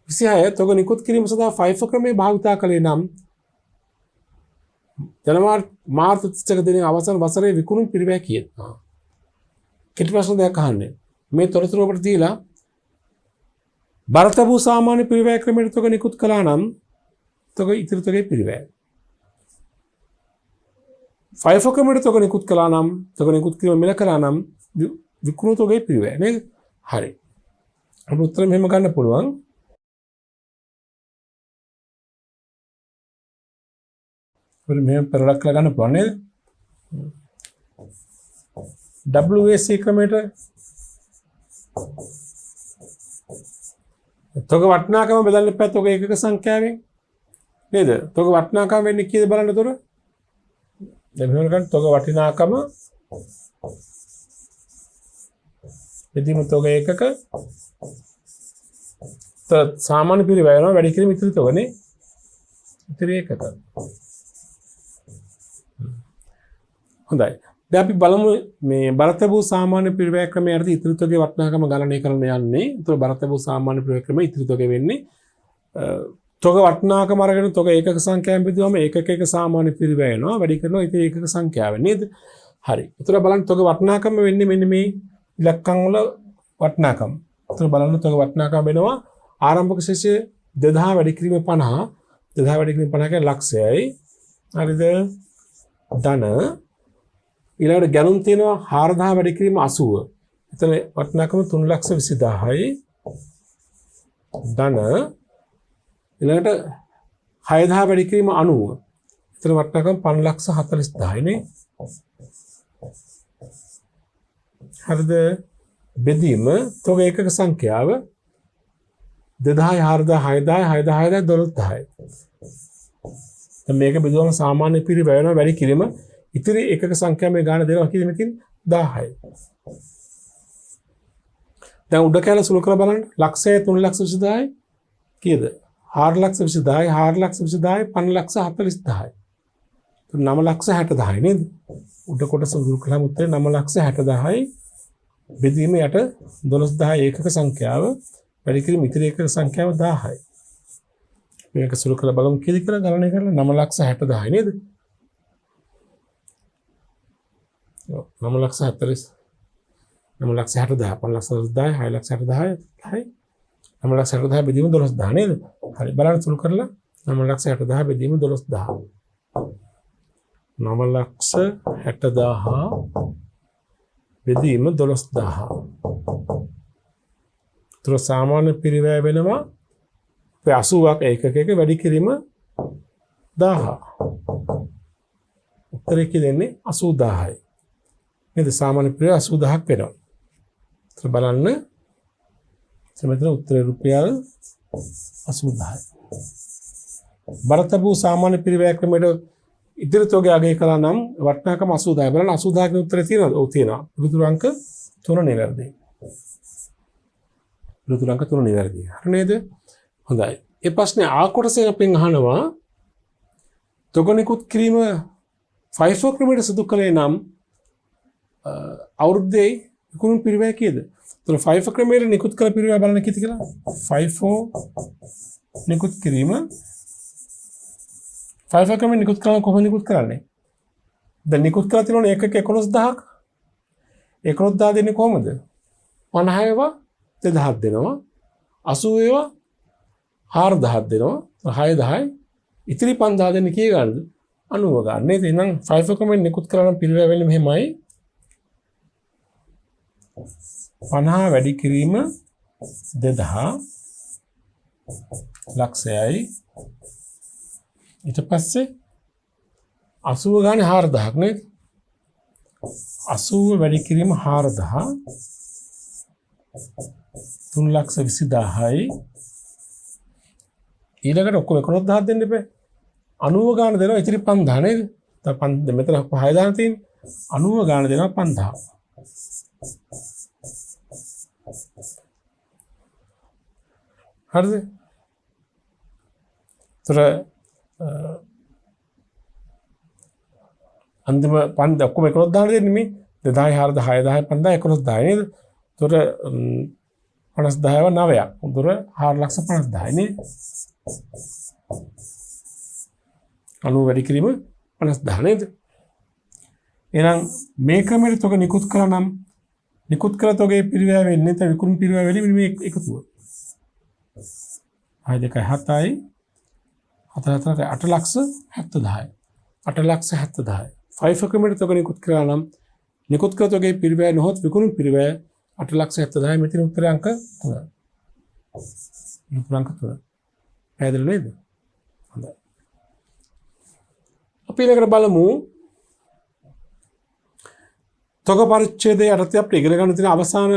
A: 26 තොග නිකුත් කිරීම සඳහා FIFO ක්‍රමයේ භාවිත කළේ නම් ජනවාරි මාර්තු 31 දින අවසන් වසරේ විකුණු පිරිවැය කීයද? කෙටි ප්‍රශ්න දෙකක් අහන්නේ. මේ තොරතුරු අපිට දීලා බරත වූ සාමාන්‍ය පිරිවැය ක්‍රමයට තොග නිකුත් කළා නම් තොග ඉතිරි තොගේ පිරිවැය. FIFO ක්‍රමයට තොග නිකුත් කළා නම් තොග නිකුත් කිරීම මිල කළා නම් විකුණු තොගේ පිරිවැය නේද? හරි. අපිට උත්තර මෙහෙම ගන්න පුළුවන්. ඔය මෙහෙම පෙරලක් කරලා ගන්න පුළුවන් නේද? WAC ක්‍රමයට තොග වටිනාකම බෙදන්න එපා තොග ඒකක සංඛ්‍යාවෙන් නේද? තොග වටිනාකම වෙන්නේ කීයද බලන්න උතර. දැන් මෙහෙම ගන්න තොග වටිනාකම බෙදීම තොග ඒකක සාමාන්‍ය පිරිවැය වෙනවා වැඩි කිරීම ඉතිරි තොගනේ. ඉතිරි ඒකක. හොඳයි. දැන් අපි බලමු මේ බරත වූ සාමාන්‍ය පිරිවැය ක්‍රමයේ අර්ථ ඉතිරි තොගේ වටිනාකම ගණනය කරන්න යන්නේ. ඒතර බරත වූ සාමාන්‍ය පිරිවැය ක්‍රමයේ ඉතිරි තොගේ වෙන්නේ තොග වටිනාකම අරගෙන තොග ඒකක සංඛ්‍යාවෙන් බෙදුවම ඒකක සාමාන්‍ය පිරිවැය වෙනවා. වැඩි කරනවා ඉතින් ඒකක සංඛ්‍යාවෙන් නේද? හරි. ඒතර බලන්න තොග වටිනාකම වෙන්නේ මෙන්න මේ ඉලක්කම් වල වටිනාකම. ඒතර බලන්න තොග වටිනාකම වෙනවා ආරම්භක ශේෂය 2000 වැඩි කිරීම 50. 2000 වැඩි කිරීම 50 කියන්නේ ලක්ෂයයි. හරිද? ධන ඊළඟට ගැනුම් තියෙනවා 4000 වැඩි කිරීම 80. එතන වටිනාකම 3,20,000යි. ධන ඊළඟට 6000 වැඩි කිරීම 90. එතන වටිනාකම 5,40,000යි නේ. හරිද? බෙදීම තොග ඒකක සංඛ්‍යාව 2000 4000 6000 6000 12000යි. දැන් මේක බෙදුවම සාමාන්‍ය පිරිවැය වෙනවා වැඩි කිරීම ඉතිරි එකක සංඛ්‍යාවේ ගාන දෙනවා කිරීමකින් 1000යි. දැන් උඩ කැල සුළු කරලා බලන්න ලක්ෂය 3,20,000යි කීයද? 4,20,000යි 4,20,000යි 5,40,000යි. 9,60,000යි නේද? උඩ කොටස සුළු කළාම උත්තරේ 9,60,000යි. බෙදීම යට 12,000 ඒකක සංඛ්‍යාව වැඩි කිරීම ඉතිරි එකක සංඛ්‍යාව 1000යි. මේක සුළු කරලා බලමු කීයද කියලා ගණනය කරලා 9,60,000යි නේද? 9,60,000 9,60,000 5,40,000 6,60,000යි 9,60,000 බෙදීම 12,000 නේද? හරි බලන්න සුළු කරලා 9,60,000 බෙදීම 12,000 9,60,000 බෙදීම 12,000 තුර සාමාන්‍ය පිරිවැය වෙනවා 80ක් ඒකකයක වැඩි කිරීම 1000 උත්තරේ කියන්නේ 80000යි නේද? සාමාන්‍ය පිරිවැය 80000ක් වෙනවා. ඒත් බලන්න මෙතන උත්තරේ රුපියල් 80000යි. බරතබූ සාමාන්‍ය පිරිවැය ක්‍රමයට ඉදිරි තොගය අගය කළා නම් වටිනාකම 80,000. බලන්න 80,000 ගේ උත්තරේ තියෙනවද? ඔව් තියෙනවා. පිළිතුරු අංක 3 නිවැරදි. පිළිතුරු අංක 3 නිවැරදි. හරි නේද? හොඳයි. ඒ ප්‍රශ්නේ ආ කොටසෙන් අපෙන් අහනවා තොග නිකුත් කිරීම FIFO ක්‍රමයට සිදු කළේ නම් අවුරුද්දේ විකුණුම් පිරිවැය කීයද? එතකොට FIFO ක්‍රමයට නිකුත් කළ පිරිවැය බලන්න කීයද කියලා? FIFO නිකුත් කිරීම FIFO ක්‍රමයට නිකුත් කරන කොහොමද නිකුත් කරන්නේ? දැන් නිකුත් කරලා තියෙනවනේ එකක 11000ක්. 11000 දෙන්නේ කොහොමද? 50 ඒවා 2000ක් දෙනවා. 80 ඒවා 4000ක් දෙනවා. 6000යි ඉතිරි 5000 දෙන්නේ කී ගන්නද? 90 ගන්න. නේද? එහෙනම් FIFO ක්‍රමයෙන් නිකුත් කරන පිරිවැය වෙන්නේ මෙහෙමයි. 50 වැඩි කිරීම 2000 ලක්ෂයයි. ඊට පස්සේ 80 ගානේ 4000ක් නේද? 80 වැඩි කිරීම 4000 3,20,000යි. ඊළඟට ඔක්කොම 11000 දෙන්න එපා. 90 ගාන දෙනවා ඉතිරි 5000 නේද? දැන් මෙතන 6000 තියෙන්නේ. 90 ගාන දෙනවා 5000. හරිද? තොර අන්තිම 5 ඔක්කොම 11000 දෙන්නේ මේ 2000 4000 6000 5000 11000 නේද? තොර 50000 9ක්. උතර 4,50,000යි නේ. 90 වැඩි කිරීම 50000 නේද? එහෙනම් මේ ක්‍රමයට තොග නිකුත් කළා නම් නිකුත් කළ තොගේ පිරිවැය වෙන්නේ නැත්නම් විකුණු පිරිවැය වෙන්නේ මේ එකතුව. 6 2 7යි 4 4 8,70,000යි. 8,70,000යි. FIFO ක්‍රමයට තොග නිකුත් කළා නම් නිකුත් කළ තොගේ පිරිවැය නොහොත් විකුණු පිරිවැය 8,70,000යි. මෙතන උත්තරේ අංක 3. අංක 3. පැහැදිලි නේද? හොඳයි. අපි ඊළඟට බලමු තොග පරිච්ඡේදයේ යටතේ අපිට ඉගෙන ගන්න තියෙන අවසාන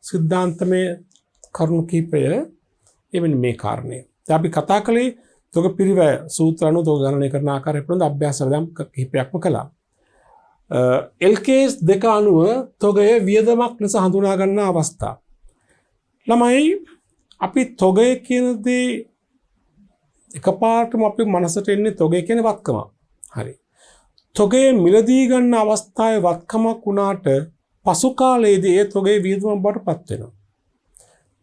A: සිද්ධාන්තමය කරුණු කිහිපය එවැනි මේ කාරණේ. දැන් අපි කතා කළේ තොග පිරිවැය සූත්‍ර අනුව තොග ගණනය කරන ආකාරය පිළිබඳ අභ්‍යාස වැඩම් කිහිපයක්ම කළා. LKS 2 අනුව තොගය වියදමක් ලෙස හඳුනා ගන්න අවස්ථා. ළමයි අපි තොගය කියන දේ එකපාරටම අපේ මනසට එන්නේ තොගය කියන වත්කම. හරි. තොගේ මිලදී ගන්න අවස්ථාවේ වත්කමක් වුණාට පසු කාලයේදී ඒ තොගේ වියදම බවට පත් වෙනවා.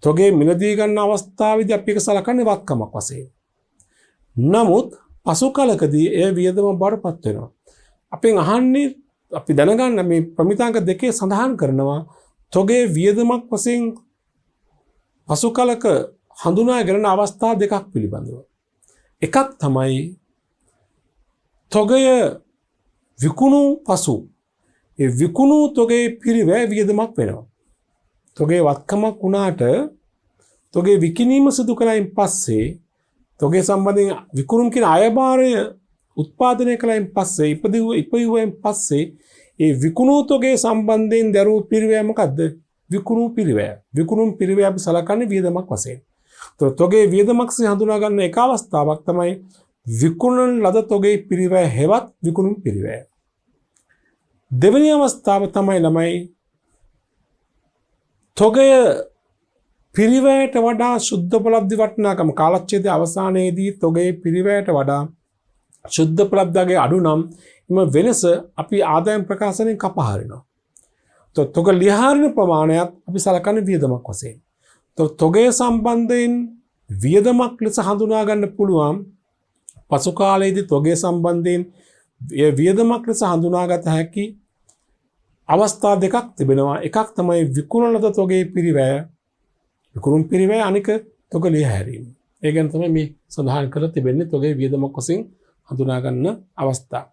A: තොගේ මිලදී ගන්න අවස්ථාවේදී අපි ඒක සලකන්නේ වත්කමක් වශයෙන්. නමුත් පසු කාලකදී ඒ වියදම බවට පත් වෙනවා. අපෙන් අහන්නේ අපි දැනගන්න මේ ප්‍රමිතාංක දෙකේ සඳහන් කරනවා තොගේ වියදමක් වශයෙන් පසු කාලක හඳුනා ගන්න අවස්ථා දෙකක් පිළිබඳව. එකක් තමයි තොගය විකුණු පසු ඒ විකුණු තොගේ පිරිවැය වියදමක් වෙනවා. තොගේ වත්කමක් වුණාට තොගේ විකිණීම සිදු කළයින් පස්සේ තොගේ සම්බන්ධයෙන් විකුණුම් කියන අයභාරය උත්පාදනය කළයින් පස්සේ ඉපදුවෙන් පස්සේ ඒ විකුණු තොගේ සම්බන්ධයෙන් දරූ පිරිවැය මොකද්ද? විකුණු පිරිවැය. විකුණුම් පිරිවැය අපි සලකන්නේ වියදමක් වශයෙන්. තොගේ වියදමක් හඳුනා ගන්න එක අවස්ථාවක් තමයි විකුණන ලද තොගේ පිරිවැය හෙවත් විකුණුම් පිරිවැය. දෙවෙනි අවස්ථාව තමයි ළමයි තොගය පිරිවැයට වඩා ශුද්ධ උපලබ්ධි වටිනාකම කාලච්ඡේදයේ අවසානයේදී තොගේ පිරිවැයට වඩා ශුද්ධ උපලබ්ධියගේ අඩු නම් එම වෙනස අපි ආදායම් ප්‍රකාශනයෙන් කපා හරිනවා. තොග ලියහරින ප්‍රමාණයත් අපි සලකන්නේ වියදමක් වශයෙන්. තොගය සම්බන්ධයෙන් වියදමක් ලෙස හඳුනා ගන්න පුළුවන් පසු කාලයේදී තොගය සම්බන්ධයෙන් වියදමක් ලෙස හඳුනාගත හැකි අවස්ථා දෙකක් තිබෙනවා. එකක් තමයි විකුණන ලද තොගේ පිරිවැය විකුණුම් පිරිවැය, අනික තොග ලියහැරීම. ඒ ගැන තමයි මේ සඳහන් කරලා තිබෙන්නේ තොගේ වියදමක් වශයෙන් හඳුනා ගන්න අවස්ථා.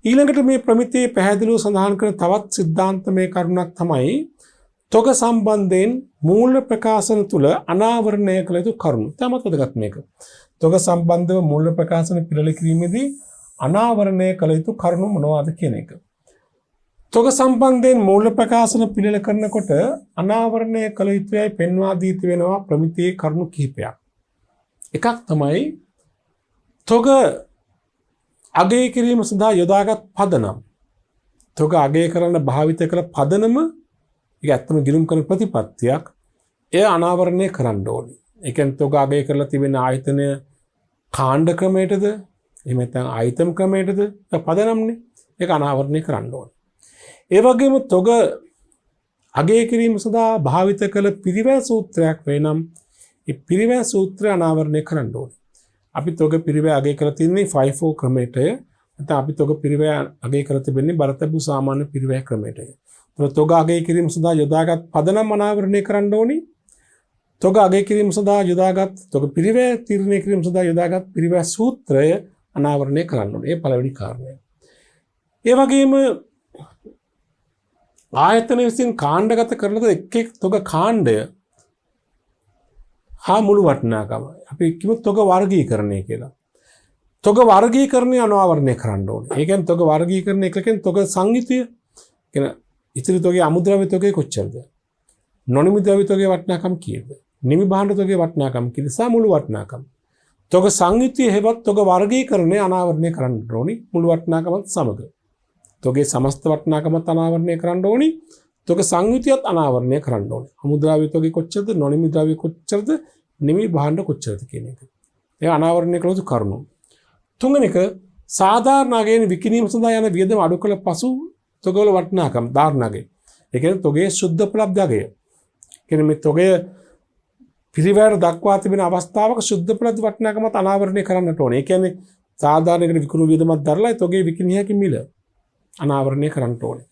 A: ඊළඟට මේ ප්‍රමිතියේ පැහැදිලිව සඳහන් කරන තවත් සිද්ධාන්තමය කරුණක් තමයි තොග සම්බන්ධයෙන් මූල්‍ය ප්‍රකාශන තුල අනාවරණය කළ යුතු කරුණු. තමත් වැදගත් මේක. තොග සම්බන්ධව මූල්‍ය ප්‍රකාශන පිළිල කිරීමේදී අනාවරණය කළ යුතු කරුණු මොනවාද කියන එක. තොග සම්බන්ධයෙන් මූල්‍ය ප්‍රකාශන පිළිල කරනකොට අනාවරණය කළ යුතුයි පෙන්වා දී තිබෙනවා ප්‍රමිතියේ කරුණු කිහිපයක්. එකක් තමයි තොග අගය කිරීම සඳහා යොදාගත් පදනම්. තොග අගය කරන්න භාවිත කළ පදනම ඒක ඇත්තම ගිණුම් කරන ප්‍රතිපත්තියක්. එය අනාවරණය කරන්න ඕනේ. ඒ කියන්නේ තොග අගය කරලා තිබෙන ආයතනය කාණ්ඩ ක්‍රමයටද එහෙම නැත්නම් ආයතම් ක්‍රමයටද පදනම්නේ. ඒක අනාවරණය කරන්න ඕනේ. ඒ වගේම තොග අගය කිරීම සඳහා භාවිත කළ පිරිවැය සූත්‍රයක් වෙනම් ඒ පිරිවැය සූත්‍රය අනාවරණය කරන්න ඕනේ. අපි තොග පිරිවැය අගය කරලා තින්නේ 5-4 ක්‍රමයටය. නැත්නම් අපි තොග පිරිවැය අගය කරලා තිබෙන්නේ බරතබු සාමාන්‍ය පිරිවැය ක්‍රමයටය. තොග අගය කිරීම සඳහා යොදාගත් පදනම් අනාවරණය කරන්න ඕනේ. තොග අගය කිරීම සඳහා යොදාගත් තොග පිරිවැය තීරණය කිරීම සඳහා යොදාගත් පිරිවැය සූත්‍රය අනාවරණය කරන්න ඕනේ. ඒ පළවෙනි කාරණය. ඒ වගේම ආයතන විසින් කාණ්ඩගත කරන එක් එක් තොග කාණ්ඩය හා මුළු වටිනාකම අපි කිව්වොත් තොග වර්ගීකරණය කියලා. තොග වර්ගීකරණය අනාවරණය කරන්න ඕනේ. ඒ කියන්නේ තොග වර්ගීකරණය එකකින් තොග සංයුතිය කියන ඉතිරි තොගේ අමුද්‍රව්‍ය තොගේ කොච්චරද? නොනිමි ද්‍රව්‍ය තොගේ වටිනාකම කීයද? නිමි භාණ්ඩ තොගේ වටිනාකම කීයද? මුළු වටිනාකම. තොග සංයුතිය හෙවත් තොග වර්ගීකරණය අනාවරණය කරන්න ඕනේ මුළු වටිනාකමත් සමග. තොගේ සමස්ත වටිනාකමත් අනාවරණය කරන්න ඕනේ. තොග සංයුතියත් අනාවරණය කරන්න ඕනේ. අමුද්‍රව්‍ය තොගේ කොච්චරද? නොනිමි ද්‍රව්‍ය කොච්චරද? නිමි භාණ්ඩ කොච්චරද කියන එක. ඒ අනාවරණය කළ යුතු කරුණු. තුන්වෙනි එක සාධාරණ අගයෙන් විකිණීම සඳහා යන වියදම අඩු කළ පසු තොගවල වටිනාකම් ධාරණ අගය. ඒ කියන්නේ තොගේ සුද්ධ උපලබ්ධ අගය. කියන්නේ මේ තොගය පිරිවැයට දක්වා තිබෙන අවස්ථාවක සුද්ධ උපලබ්ධ වටිනාකමත් අනාවරණය කරන්නට ඕනේ. ඒ කියන්නේ සාධාරණයකට විකුණු වියදමක් දරලා තොගේ විකිණිය හැකි මිල අනාවරණය කරන්න ඕනේ.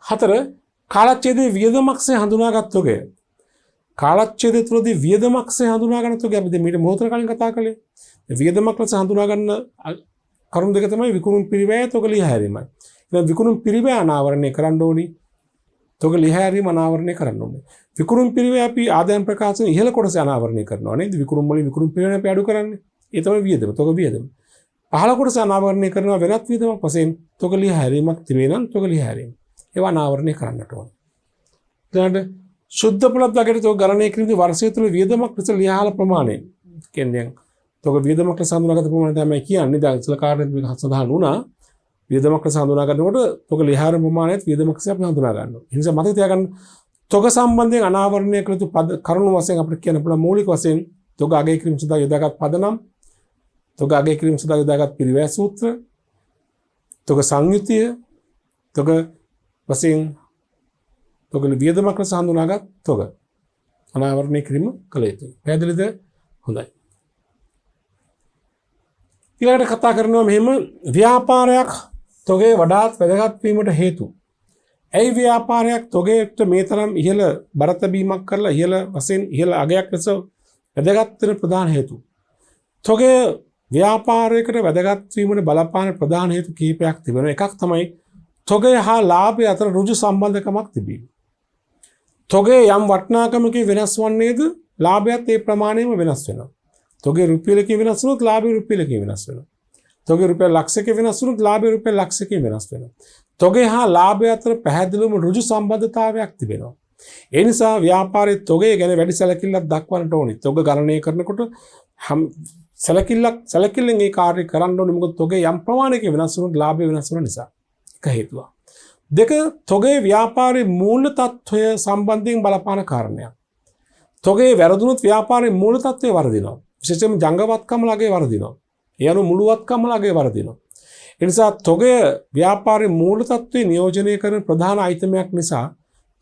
A: 4 කාලච්ඡේදයේ වියදමක්සේ හඳුනාගත් තොගය. කාලච්ඡේදය තුළදී වියදමක්සේ හඳුනා ගන්න තොගය අපි දැන් මීට මොහොතකට කලින් කතා කළේ. වියදමක් ලෙස හඳුනා ගන්න කරුණු දෙක තමයි විකුණුම් පිරිවැය තොග ලියහැරීමයි. එහෙනම් විකුණුම් පිරිවැය අනාවරණය කරන්න ඕනි. තොග ලියහැරීම අනාවරණය කරන්න ඕනේ. විකුණුම් පිරිවැය අපි ආදායම් ප්‍රකාශන ඉහළ කොටස අනාවරණය කරනවා නේද? විකුණුම් වලින් විකුණුම් පිරිවැය අපි අඩු කරන්නේ. ඒ තමයි වියදම. තොග වියදම. පහළ කොටස අනාවරණය කරනවා වෙනත් වියදමක් වශයෙන් තොග ලියහැරීමක් තිබේ නම් තොග ලියහැරීම. ඒවා අනාවරණය කරන්නට ඕනේ. ඊළඟට සුද්ධ උපලබ්ධ අගයට තොග ගණනය කිරීමේදී වර්ෂය තුළ වියදමක් ලෙස ලියහල ප්‍රමාණය. කියන්නේ තොග වියදමක් ලෙස හඳුනාගත ප්‍රමාණය තමයි කියන්නේ. දැන් ඉස්සල කාර්යයක් මේක සඳහන් වුණා. වියදමක් ලෙස හඳුනා ගන්නකොට තොග ලියහල ප්‍රමාණයත් වියදමක් ලෙස අපි හඳුනා ගන්නවා. ඒ නිසා මතක තියාගන්න තොග සම්බන්ධයෙන් අනාවරණය කළ යුතු කරුණු වශයෙන් අපිට කියන්න පුළුවන් මූලික වශයෙන් තොග අගය කිරීම සඳහා යොදාගත් පදනම්, තොග අගය කිරීම සඳහා යොදාගත් පිරිවැය සූත්‍ර, තොග සංයුතිය, තොග වශයෙන් තොග වියදමක් ලෙස හඳුනාගත් තොග අනාවරණය කිරීම කළ යුතුයි. පැහැදිලිද? හොඳයි. ඊළඟට කතා කරනවා මෙහෙම ව්‍යාපාරයක් තොගේ වඩාත් වැදගත් වීමට හේතු. ඇයි ව්‍යාපාරයක් තොගයට මේ තරම් ඉහළ බරතැබීමක් කරලා ඉහළ වශයෙන් ඉහළ අගයක් ලෙස වැදගත් වෙන ප්‍රධාන හේතු. තොගේ ව්‍යාපාරයකට වැදගත් වීමට බලපාන ප්‍රධාන හේතු කිහිපයක් තිබෙනවා. එකක් තමයි තොගේ හා ලාභය අතර ඍජු සම්බන්ධකමක් තිබීම. තොගේ යම් වටිනාකමකින් වෙනස් වන්නේද ලාභයත් ඒ ප්‍රමාණයම වෙනස් වෙනවා. තොගේ රුපියලකින් වෙනස් වුණොත් ලාභය රුපියලකින් වෙනස් වෙනවා. තොගේ රුපියල් ලක්ෂයකින් වෙනස් වුණොත් ලාභය රුපියල් ලක්ෂයකින් වෙනස් වෙනවා. තොගේ හා ලාභය අතර පැහැදිලිවම රුජු සම්බන්ධතාවයක් තිබෙනවා. ඒ නිසා ව්‍යාපාරයේ තොගේ ගැන වැඩි සැලකිල්ලක් දක්වන්නට ඕනේ. තොග ගණනය කරනකොට සැලකිල්ලෙන් ඒ කාර්යය කරන්න ඕනේ. මොකද තොගේ යම් ප්‍රමාණයකින් වෙනස් වුණොත් ලාභය වෙනස් වෙන නිසා. එක හේතුවක්. දෙක තොගේ ව්‍යාපාරයේ මූල්‍ය තත්ත්වය සම්බන්ධයෙන් බලපාන කාරණයක්. තොගේ වැරදුනොත් ව්‍යාපාරයේ මූල්‍ය තත්ත්වය වර්ධිනවා. විශේෂයෙන්ම ජංගවත්කම ළගේ වර්ධිනවා. ඒ අනුව මුළුවත්කම ළගේ වර්ධිනවා. ඒ නිසා තොගය ව්‍යාපාරයේ මූල්‍ය තත්ත්වය නියෝජනය කරන ප්‍රධාන අයිතමයක් නිසා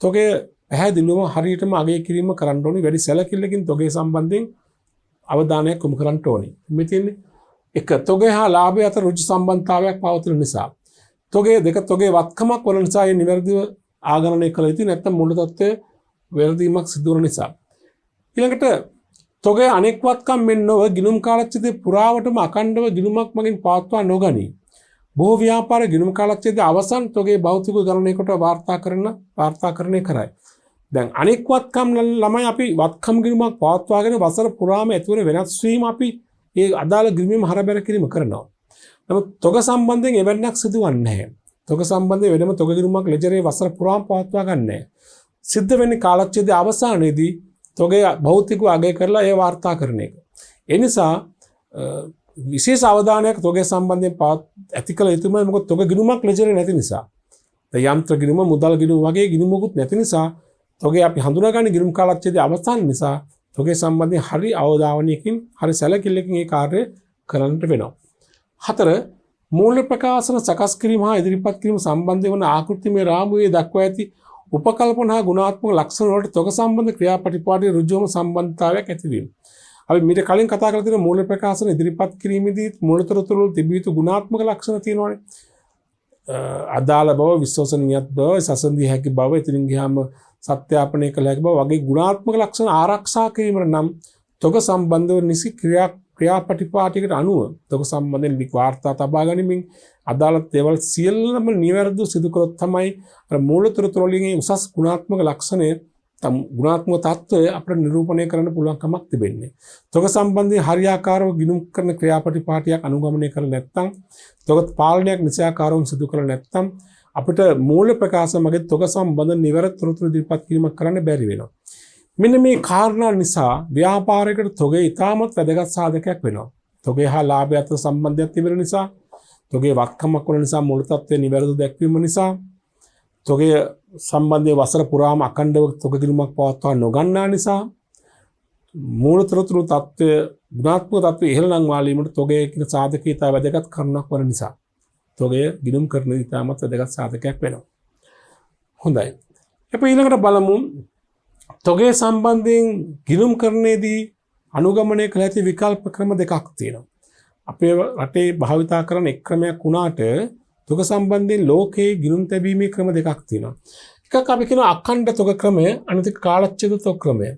A: තොගය පැහැදිලිවම හරියටම අගය කිරීම කරන්න ඕනේ. වැඩි සැලකිල්ලකින් තොගේ සම්බන්ධයෙන් අවධානයක් යොමු කරන්න ඕනේ. මේ තියෙන්නේ එක තොගේ හා ලාභය අතර ඍජු සම්බන්ධතාවයක් පවතින නිසා. තොගේ දෙක තොගේ වත්කමක් වන නිසා ඒ නිවැරදිව ආගණනය කළ යුතුයි. නැත්නම් මූල්‍ය තත්ත්වයේ වැරදීමක් සිදු වන නිසා. ඊළඟට තොගේ අනෙක් වත්කම් මෙන් නොව ගිණුම් කාලච්ඡේදයේ පුරාවටම අඛණ්ඩව ගිණුමක් මගින් පවත්වා නොගනී. බොහෝ ව්‍යාපාර ගිණුම් කාලච්ඡේදයේ අවසන් තොගේ භෞතික ගණනය කොට වාර්තාකරණය කරයි. දැන් අනෙක් වත්කම් ළමයි අපි වත්කම් ගිණුමක් පවත්වාගෙන වසර පුරාම ඇතිවන වෙනස් වීම අපි ඒ අදාළ ගිණුමෙන් හරබැර කිරීම කරනවා. නමුත් තොග සම්බන්ධයෙන් එවැන්නක් සිදුවන්නේ නැහැ. තොග සම්බන්ධයෙන් වෙනම තොග ගිණුමක් ලෙජරේ වසර පුරාම පවත්වා ගන්න නැහැ. සිද්ධ වෙන්නේ කාලච්ඡේදයේ අවසානයේදී තොගේ භෞතිකව අගය කරලා ඒ වාර්තා කරන එක. ඒ නිසා විශේෂ අවධානයක් තොගේ සම්බන්ධයෙන් ඇති කළ යුතුමයි. මොකද තොග ගිණුමක් ලෙජරේ නැති නිසා. යන්ත්‍ර ගිණුම, මුදල් ගිණුම වගේ ගිණුමකුත් නැති නිසා තොගේ අපි හඳුනාගන්නේ ගිණුම් කාලච්ඡේදයේ අවසාන නිසා තොගේ සම්බන්ධයෙන් හරි අවධානයකින් හරි සැලකිල්ලකින් මේ කාර්යය කරන්නට වෙනවා. 4 මූල්‍ය ප්‍රකාශන සකස් කිරීම හා ඉදිරිපත් කිරීම සම්බන්ධ වන ආකෘතිමය රාමුවේ දක්වා ඇති උපකල්පන හා ගුණාත්මක ලක්ෂණ වලට තොග සම්බන්ධ ක්‍රියාපටිපාටියේ ඍජුවම සම්බන්ධතාවයක් ඇතිවීම. අපි මීට කලින් කතා කරලා තියෙන මූල්‍ය ප්‍රකාශන ඉදිරිපත් කිරීමේදී මූලතොරතුරු වල තිබිය යුතු ගුණාත්මක ලක්ෂණ තියෙනවානේ. අදාළ බව, විශ්වසනීය බව, සසඳිය හැකි බව, ඉතින් ගියාම සත්‍යාපනය කළ හැකි බව වගේ ගුණාත්මක ලක්ෂණ ආරක්ෂා කිරීමට නම් තොග සම්බන්ධව නිසි ක්‍රියාපටිපාටියකට අනුව තොග සම්බන්ධයෙන් වාර්තා තබා ගනිමින් අදාළ දේවල් සියල්ලම නිවැරදිව සිදු කළොත් තමයි අර මූලතොරතුරු වලින් උසස් ගුණාත්මක ලක්ෂණය ගුණාත්මක තත්ත්වය අපිට නිරූපණය කරන්න පුළුවන් කමක් තිබෙන්නේ. තොග සම්බන්ධයෙන් හරියාකාරව ගිණුම් කරන ක්‍රියාපටිපාටියක් අනුගමනය කරලා නැත්නම් තොග පාලනයක් නිසාකාරව සිදු කරලා නැත්නම් අපිට මූල ප්‍රකාශන මගින් තොග සම්බන්ධ නිවැරදි තොරතුරු ඉදිරිපත් කිරීමක් කරන්න බැරි වෙනවා. මෙන්න මේ කාරණා නිසා ව්‍යාපාරයකට තොගේ ඉතාමත් වැදගත් සාධකයක් වෙනවා. තොගේ හා ලාභය අතර සම්බන්ධයක් තිබෙන නිසා, තොගේ වත්කමක් වන නිසා, මූල තත්ත්වයේ නිවැරදිව දැක්වීම නිසා, තොගේ සම්බන්ධයේ වසර පුරාම අඛණ්ඩව තොග ගිණුමක් පවත්වා නොගන්නා නිසා, මූල තොරතුරු තත්ත්වය ගුණාත්මක තත්ත්වය ඉහළ නංවා ගැනීමට තොගේ කියන සාධකීය ඉතා වැදගත් කරුණක් වන නිසා තොගය ගිණුම් කරන ඉතාමත් වැදගත් සාධකයක් වෙනවා. හොඳයි. අපි ඊළඟට බලමු තොගේ සම්බන්ධයෙන් ගිණුම් කරන්නේදී අනුගමනය කළ ඇති විකල්ප ක්‍රම දෙකක් තියෙනවා. අපේ රටේ භාවිතා කරන එක් ක්‍රමයක් වුණාට තොග සම්බන්ධයෙන් ලෝකයේ ගිණුම් තැබීමේ ක්‍රම දෙකක් තියෙනවා. එකක් අපි කියනවා අඛණ්ඩ තොග ක්‍රමය, අනිත් එක කාලච්ඡේද තොග ක්‍රමය.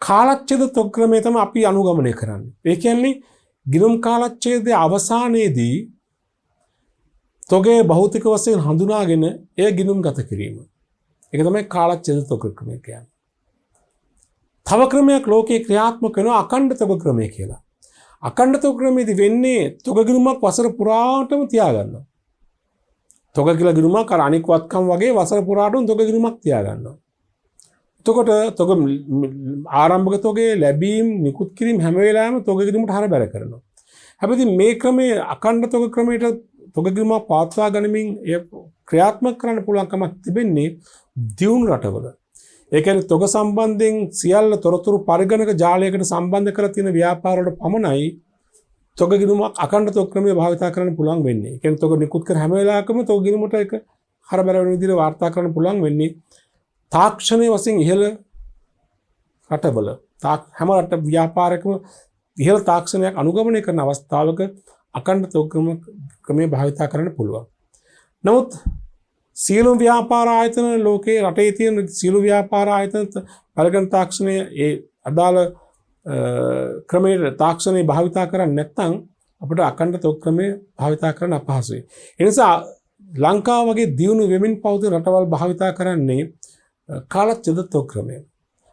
A: කාලච්ඡේද තොග ක්‍රමය තමයි අපි අනුගමනය කරන්නේ. ඒ කියන්නේ ගිණුම් කාලච්ඡේදයේ අවසානයේදී තොගේ භෞතික වශයෙන් හඳුනාගෙන එය ගිණුම් ගත කිරීම. ඒක තමයි කාලච්ඡේද තොග ක්‍රමය කියන්නේ. තව ක්‍රමයක් ලෝකේ ක්‍රියාත්මක වෙනවා අඛණ්ඩ තොග ක්‍රමය කියලා. අඛණ්ඩ තොග ක්‍රමයේදී වෙන්නේ තොග ගිණුමක් වසර පුරාටම තියාගන්නවා. තොග කියලා ගිණුමක් අර අනික් වත්කම් වගේ වසර පුරාටම තොග ගිණුමක් තියාගන්නවා. එතකොට තොග ආරම්භක තොගේ ලැබීම් නිකුත් කිරීම හැම වෙලාවෙම තොග ගිණුමට හරබැර කරනවා. හැබැයි මේ ක්‍රමයේ අඛණ්ඩ තොග ක්‍රමයට තොග ගිණුමක් පවත්වා ගනිමින් එය ක්‍රියාත්මක කරන්න පුළුවන් කමක් තිබෙන්නේ දියුණු රටවල. ඒ කියන්නේ තොග සම්බන්ධයෙන් සියල්ල තොරතුරු පරිගණක ජාලයකට සම්බන්ධ කර තියෙන ව්‍යාපාරවලට පමණයි තොග ගිණුමක් අඛණ්ඩ තොග ක්‍රමය භාවිතා කරන්න පුළුවන් වෙන්නේ. ඒ කියන්නේ තොග නිකුත් කර හැම වෙලාවකම තොග ගිණුමට එක හරබැර වෙන විදිහට වාර්තා කරන්න පුළුවන් වෙන්නේ තාක්ෂණයේ වශයෙන් ඉහළ රටවල. හැම රට ව්‍යාපාරයකම ඉහළ තාක්ෂණයක් අනුගමනය කරන අවස්ථාවක අඛණ්ඩ තොග ක්‍රමය භාවිතා කරන්න පුළුවන්. නමුත් සියලු ව්‍යාපාර ආයතන ලෝකේ රටේ තියෙන සියලු ව්‍යාපාර ආයතන පරිගණක තාක්ෂණයේ ඒ අදාළ ක්‍රමයේ තාක්ෂණය භාවිතා කරන්නේ නැත්නම් අපිට අඛණ්ඩ තොග ක්‍රමය භාවිතා කරන්න අපහසුයි. ඒ නිසා ලංකාව වගේ දියුණු වෙමින් පවතින රටවල් භාවිතා කරන්නේ කාලච්ඡේද තොග ක්‍රමය.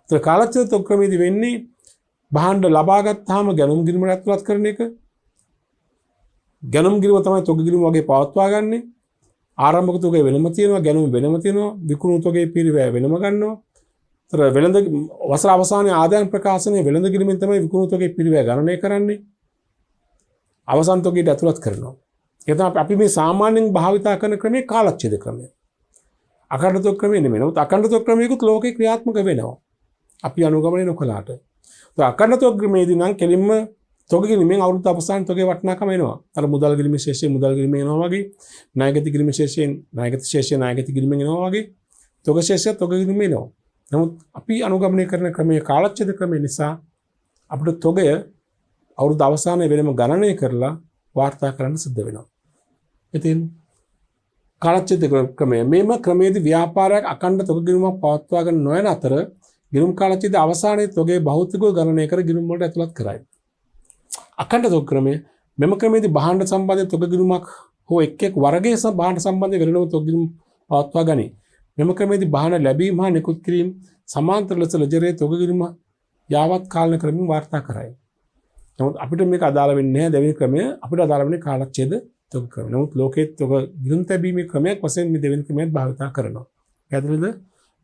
A: ඒතර කාලච්ඡේද තොග ක්‍රමයේදී වෙන්නේ භාණ්ඩ ලබා ගත්තාම ගැනුම් ගිණුමට ඇතුළත් කරන එක. ගැනුම් ගිණුම තමයි තොග ගිණුම වගේ පවත්වා ගන්නෙ. ආරම්භක තොගේ වෙනම තියෙනවා, ගැනුම වෙනම තියෙනවා, විකුණු තොගේ පිරිවැය වෙනම ගන්නවා. ඒතර වෙළඳ වසර අවසානයේ ආදායම් ප්‍රකාශනයේ වෙළඳ ගිණුමෙන් තමයි විකුණු තොගේ පිරිවැය ගණනය කරන්නේ. අවසන් තොගයට ඇතුළත් කරනවා. ඒ තමයි අපි මේ සාමාන්‍යයෙන් භාවිතා කරන ක්‍රමේ කාලච්ඡේද ක්‍රමය. අඛණ්ඩ තොග ක්‍රමය නෙමෙයි. නමුත් අඛණ්ඩ තොග ක්‍රමයකුත් ලෝකේ ක්‍රියාත්මක වෙනවා. අපි අනුගමනය නොකලාට. ඒ අඛණ්ඩ තොග ක්‍රමයේදී නම් කෙලින්ම තොග ගිණුමෙන් අවුරුදු අවසාන තොගේ වටිනාකම එනවා. අර මුදල් ගිණුමේ ශේෂයෙන් මුදල් ගිණුමෙන් එනවා වගේ, ණයගති ගිණුමේ ශේෂයෙන් ණයගති ගිණුමෙන් එනවා වගේ, තොග ශේෂය තොග ගිණුමෙන් එනවා. නමුත් අපි අනුගමනය කරන ක්‍රමයේ කාලච්ඡේද ක්‍රමය නිසා අපිට තොගය අවුරුදු අවසානයේ වෙනම ගණනය කරලා වාර්තා කරන්න සිද්ධ වෙනවා. ඉතින් කාලච්ඡේද ක්‍රමය මේම ක්‍රමයේදී ව්‍යාපාරයක් අඛණ්ඩ තොග ගිණුමක් පවත්වා ගන්න නොයන අතර ගිණුම් කාලච්ඡේද අවසානයේ තොගේ භෞතිකව ගණනය කර ගිණුම් වලට ඇතුළත් කරයි. අඛණ්ඩ තොග ක්‍රමය මෙම ක්‍රමයේදී භාණ්ඩ සම්බන්ධ තොග ගිණුමක් හෝ එක් භාණ්ඩ සම්බන්ධ වෙනම තොග ගිණුම් පවත්වා ගනී. මෙම ක්‍රමයේදී භාණ්ඩ ලැබීම හා නිකුත් කිරීම සමාන්තර ලෙස ලෙජරේ තොග ගිණුම යාවත් කාලන ක්‍රමයෙන් වාර්තා කරයි. නමුත් අපිට මේක අදාළ වෙන්නේ නැහැ. දෙවෙනි ක්‍රමය අපිට අදාළ වෙන්නේ කාලච්ඡේද තොග ක්‍රමය. නමුත් ලෝකයේ තොග ගිණුම් තැබීමේ ක්‍රමයක් වශයෙන් මේ දෙවෙනි ක්‍රමයක් භාවිතා කරනවා. පැහැදිලිද?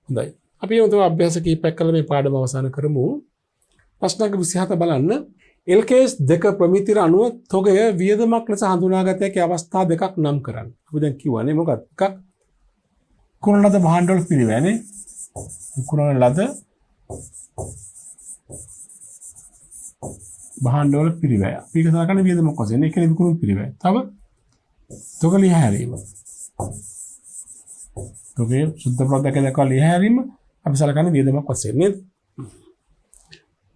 A: හොඳයි. අපි යමු තව අභ්‍යාස කිහිපයක් කළා මේ පාඩම අවසන් කරමු. ප්‍රශ්න 27 බලන්න. එල්කේස් දෙක ප්‍රමිතියට අනුව තොගය වියදමක් ලෙස හඳුනාගත හැකි අවස්ථා දෙකක් නම් කරන්න. අපි දැන් කියවනේ මොකක්ද? එකක් විකුණන ලද භාණ්ඩවල පිරිවැයනේ. විකුණන ලද භාණ්ඩවල පිරිවැය. අපි ඒක සලකන්නේ වියදමක් වශයෙන්. ඒ කියන්නේ විකුණුම් පිරිවැය. තව තොග ලියා හැරීම. තොගේ සුද්ධ ප්‍රොඩක්ට් එක දක්වා ලියා හැරීම අපි සලකන්නේ වියදමක් වශයෙන් නේද?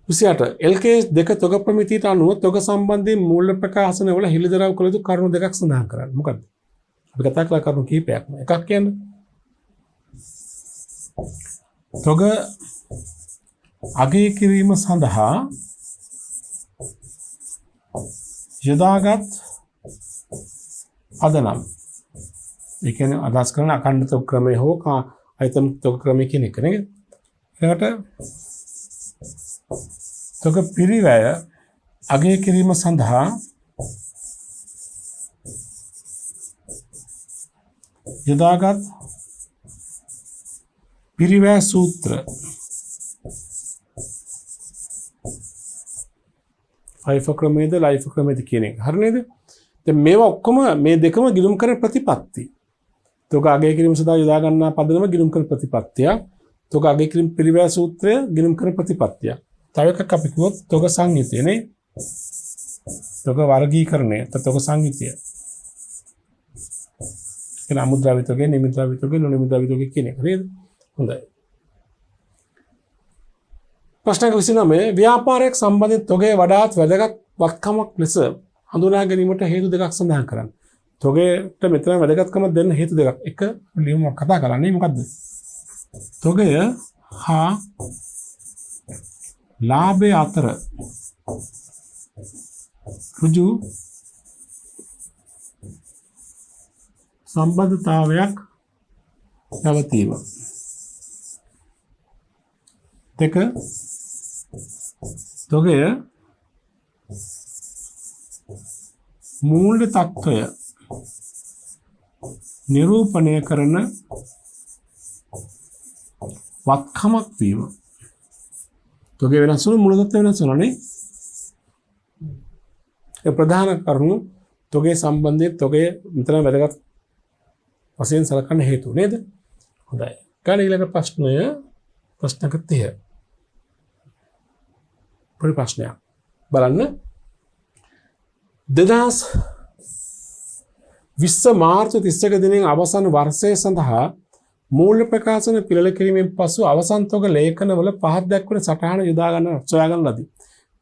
A: 28 LKS දෙක තොග ප්‍රමිතියට අනුව තොග සම්බන්ධයෙන් මූල්‍ය ප්‍රකාශන වල හෙළිදරව් කළ යුතු කරුණු දෙකක් සඳහන් කරන්න. මොකක්ද? අපි කතා කළා කරුණු කීපයක්ම. එකක් කියන්නේ තොග අගය කිරීම සඳහා යොදාගත් පදනම්. ඒ කියන්නේ අදහස් කරන අඛණ්ඩ තොග ක්‍රමය හෝ අයිතම් තොග ක්‍රමය කියන එක නේද? ඊළඟට තොග පිරිවැය අගය කිරීම සඳහා යොදාගත් පිරිවැය සූත්‍ර ෆයිෆර් ක්‍රමයේද ලයිෆර් ක්‍රමයේද කියන එක. හරි නේද? දැන් මේවා ඔක්කොම මේ දෙකම ගිණුම් කරන ප්‍රතිපත්ති. තොග අගය කිරීම සඳහා යොදා ගන්නා පදනම ගිණුම් කරන ප්‍රතිපත්තිය. තොග අගය කිරීම පිරිවැය සූත්‍රය ගිණුම් කරන ප්‍රතිපත්තිය. තව එකක් අපි කිව්වොත් තොග සංයුතිය නේ. තොග වර්ගීකරණය, තොග සංයුතිය. එන අමුද්‍රව්‍ය තොගේ, නිමිද්‍රව්‍ය තොගේ, නොනිමිද්‍රව්‍ය තොගේ කියන එක නේද? හොඳයි. ප්‍රශ්නයක් 29 ව්‍යාපාරයක් සම්බන්ධයෙන් තොගේ වඩාත් වැදගත් වත්කමක් ලෙස හඳුනා ගැනීමට හේතු දෙකක් සඳහන් කරන්න. තොගේට මෙතන වැදගත්කම දෙන්න හේතු දෙකක්. එක ලියුම කතා කරන්නේ මොකද්ද? තොගය හා ලාභය අතර ඍජු සම්බන්ධතාවයක් පැවතීම. දෙක තොගය මූල්‍ය තත්ත්වය නිරූපණය කරන වත්කමක් වීම. තොගේ වෙනස් වුණු මූල්‍ය තත්ත්වය වෙනස් වුණානේ. ඒ ප්‍රධාන කරුණු තොගේ සම්බන්ධයෙන් තොගේ මෙතන වැදගත් වශයෙන් සලකන්න හේතු නේද? හොඳයි. ගන්න ඊළඟ ප්‍රශ්නය ප්‍රශ්නක 30. පොඩි ප්‍රශ්නයක්. බලන්න. 2020 මාර්තු 31 දිනෙන් අවසන් වර්ෂය සඳහා මූල්‍ය ප්‍රකාශන පිළිල කිරීමෙන් පසු අවසන් තොග ලේඛනවල පහත් දැක්වෙන සටහන සොයා ගන්න ලදී.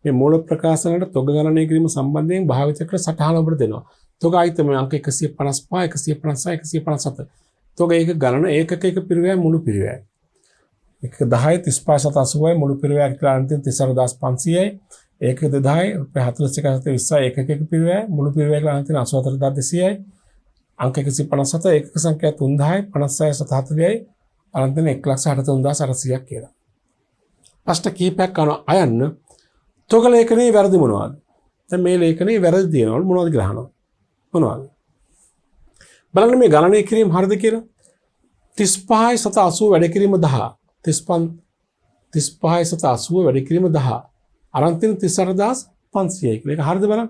A: මේ මූල්‍ය ප්‍රකාශනවලට තොග ගණනය කිරීම සම්බන්ධයෙන් භාවිත කළ සටහන ඔබට දෙනවා. තොග අයිතම අංක 155 156 157. තොග ඒක ගණන ඒකක එක පිරිවැය මුළු පිරිවැය. 1 10 35 මුළු පිරිවැය කියලා අන්තිම 34500යි. 1 10 41 ඒකක එක පිරිවැය මුළු පිරිවැය කියලා අන්තිම 84200යි. අංක 157 ඒකක සංඛ්‍යා 3000යි 56 740යි අන්තිම 163800ක් කියලා. ප්‍රශ්න කීපයක් අයන්න තොග ලේඛනයේ වැරදි මොනවද? දැන් මේ ලේඛනයේ වැරදි තියෙනවලු මොනවද කියලා අහනවා. මොනවද? බලන්න මේ ගණනය කිරීම හරිද කියලා. 35 80 වැඩ කිරීම 10. 35 80 වැඩ කිරීම 10. අරන්තින 34500යි කියලා. ඒක හරිද බලන්න.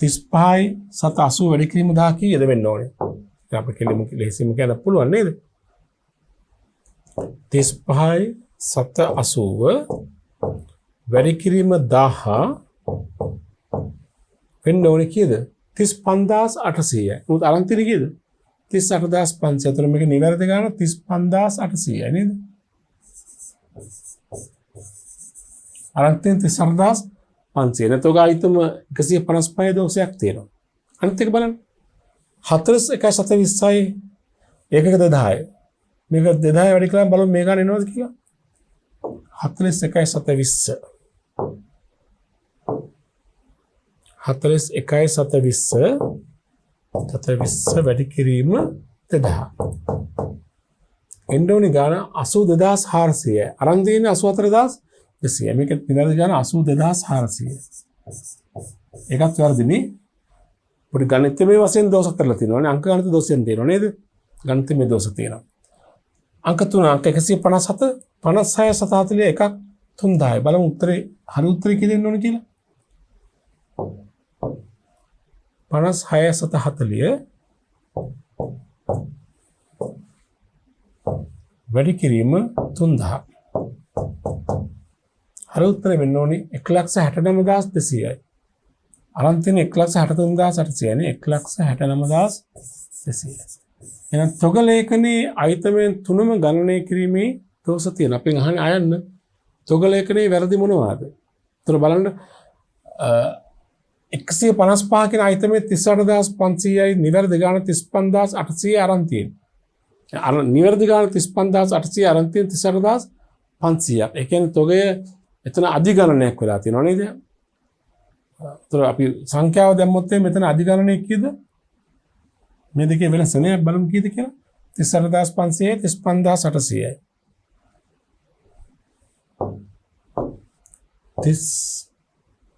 A: 35 80 වැඩ කිරීම 10 කීයද වෙන්න ඕනේ? දැන් අපිට කෙලිම ලෙහෙසිම කියන්න පුළුවන් නේද? 35 80 වැඩ කිරීම 10 වෙන්න ඕනේ කීයද? 35800යි. උත් අරන්තින කීයද? 38500. එතන මේක නිවැරදි ගාන 35800යි නේද? අරන්තින 38500. නැතෝ ගායිතම 155 දෝෂයක් තියෙනවා. අනිත් එක බලන්න. 41 720යි ඒකක 2000යි. මේක 2000 වැඩි කළාම බලමු මේ ගාන එනවද කියලා. 41 720 720 වැඩි කිරීම 2000. එන්ඩෝනි ගාන 82400යි. අරන් තියෙන්නේ 84200. මේක නිවැරදි ගාන 82400. ඒකත් වැරදිනේ. පොඩි ගණිතමය වශයෙන් දෝෂක් කරලා තියෙනවානේ. අංක ගණිත දෝෂයෙන් තියෙනව නේද? ගණිතමය දෝෂ තියෙනවා. අංක 3 අංක 157 56 741 3000. බලමු උත්තරේ හරි උත්තරේ කියලා දෙන්න ඕනේ කියලා. 56,40 වැඩි කිරීම 3000. හරි උත්තරේ වෙන්න ඕනේ 1,69,200යි. අරන් තියෙන 1,63,800 නේ 1,69,200. එහෙනම් තොග ලේඛනයේ අයිතමෙන් තුනම ගණනය කිරීමේ දෝෂ තියෙන. අපි අහන්නේ අයන්න තොග ලේඛනයේ වැරදි මොනවාද? ඒතර බලන්න 155 කියන අයිතමේ 38500යි නිවැරදි ගාන 35800 අරන් තියෙනවා. අර නිවැරදි ගාන 35800 අරන් තියෙන 38500ක්. ඒ කියන්නේ තොගය එතන අධි ගණනයක් වෙලා තියෙනවා නේද? ඒතර අපි සංඛ්‍යාව දැම්මොත් මෙතන අධි ගණනය කීයද? මේ දෙකේ වෙනස නේ බලමු කීයද කියලා. 38500යි 35800යි.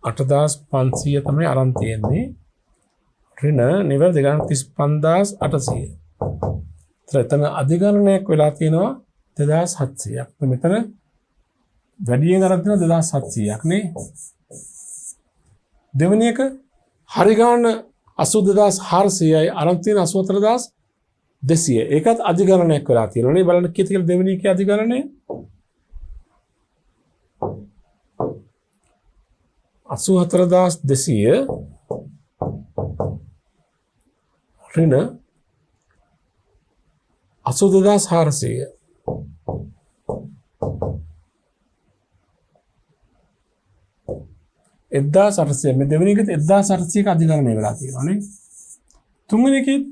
A: 38,500 තමයි අරන් තියෙන්නේ. ඍණ නිවැරදි ගණන 35,800. එතන අධිගණනයක් වෙලා තියෙනවා 2,700ක්. මෙතන වැඩියෙන් අරන් තියෙනවා 2,700ක් නේ. දෙවෙනි එක හරි ගණන 82,400යි අරන් තියෙන 84,200. ඒකත් අධිගණනයක් වෙලා තියෙනවා නේ. බලන්න කීයද කියලා දෙවෙනි එකේ අධිගණනය 84,200 ඍණ 82,400. 1,800 මේ දෙවෙනි එකත් 1,800ක අධිගණනය වෙලා තියෙනවා නේ. තුන්වෙනි එකෙත්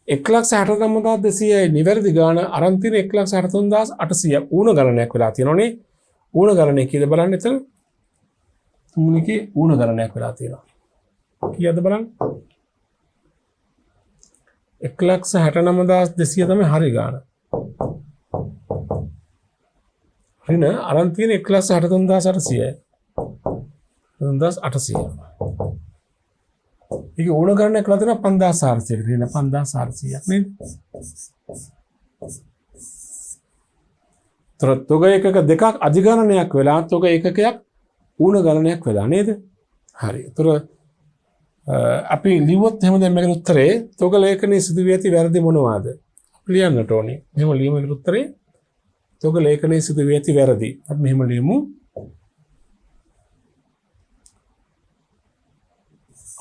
A: 1,69,200යි නිවැරදි ගාන අරන් තියෙන 1,63,800 ඌණ ගණනයක් වෙලා තියෙනවා නේ. ඌණ ගණනය කීයද බලන්න එතන. තුන්වෙනි එකේ ඌණ ගණනයක් වෙලා තියෙනවා. කීයද බලන්න. 1,69,200 තමයි හරි ගාන. ඍණ අරන් තියෙන 1,63,800යි. 3,800. ඒක ඌණ ගණනයක් වෙලා තියෙනවා 5,400. ඍණ 5,400ක් නේද? තොග එකක දෙකක් අධිගණනයක් වෙලා තොග එකකයක් ඌණ ගණනයක් වෙලා නේද? හරි. ඒතර අපි ලියුවොත් එහෙම දැන් මේකට උත්තරේ තොග ලේඛනයේ සිදුවී ඇති වැරදි මොනවාද? අපි ලියන්නට ඕනේ. මෙහෙම ලියමු මේකට උත්තරේ තොග ලේඛනයේ සිදුවී ඇති වැරදි. අපි මෙහෙම ලියමු.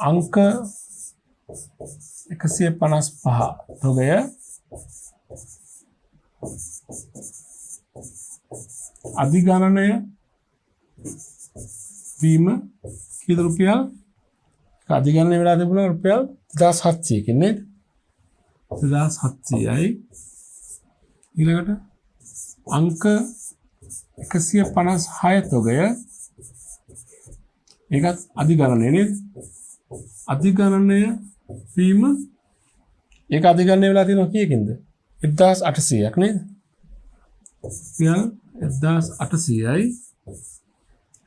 A: අංක 155 තොගය අධිගණනය වීම කීයද රුපියල්? අධිගණනය වෙලා තිබුණා රුපියල් 2,700කින් නේද? 2,700යි. ඊළඟට අංක 156 තොගය ඒකත් අධිගණනය නේද? අධිගණනය වීම ඒක අධිගණනය වෙලා තියෙනවා කීයකින්ද? 1,800ක් නේද? රුපියල් 1,800යි.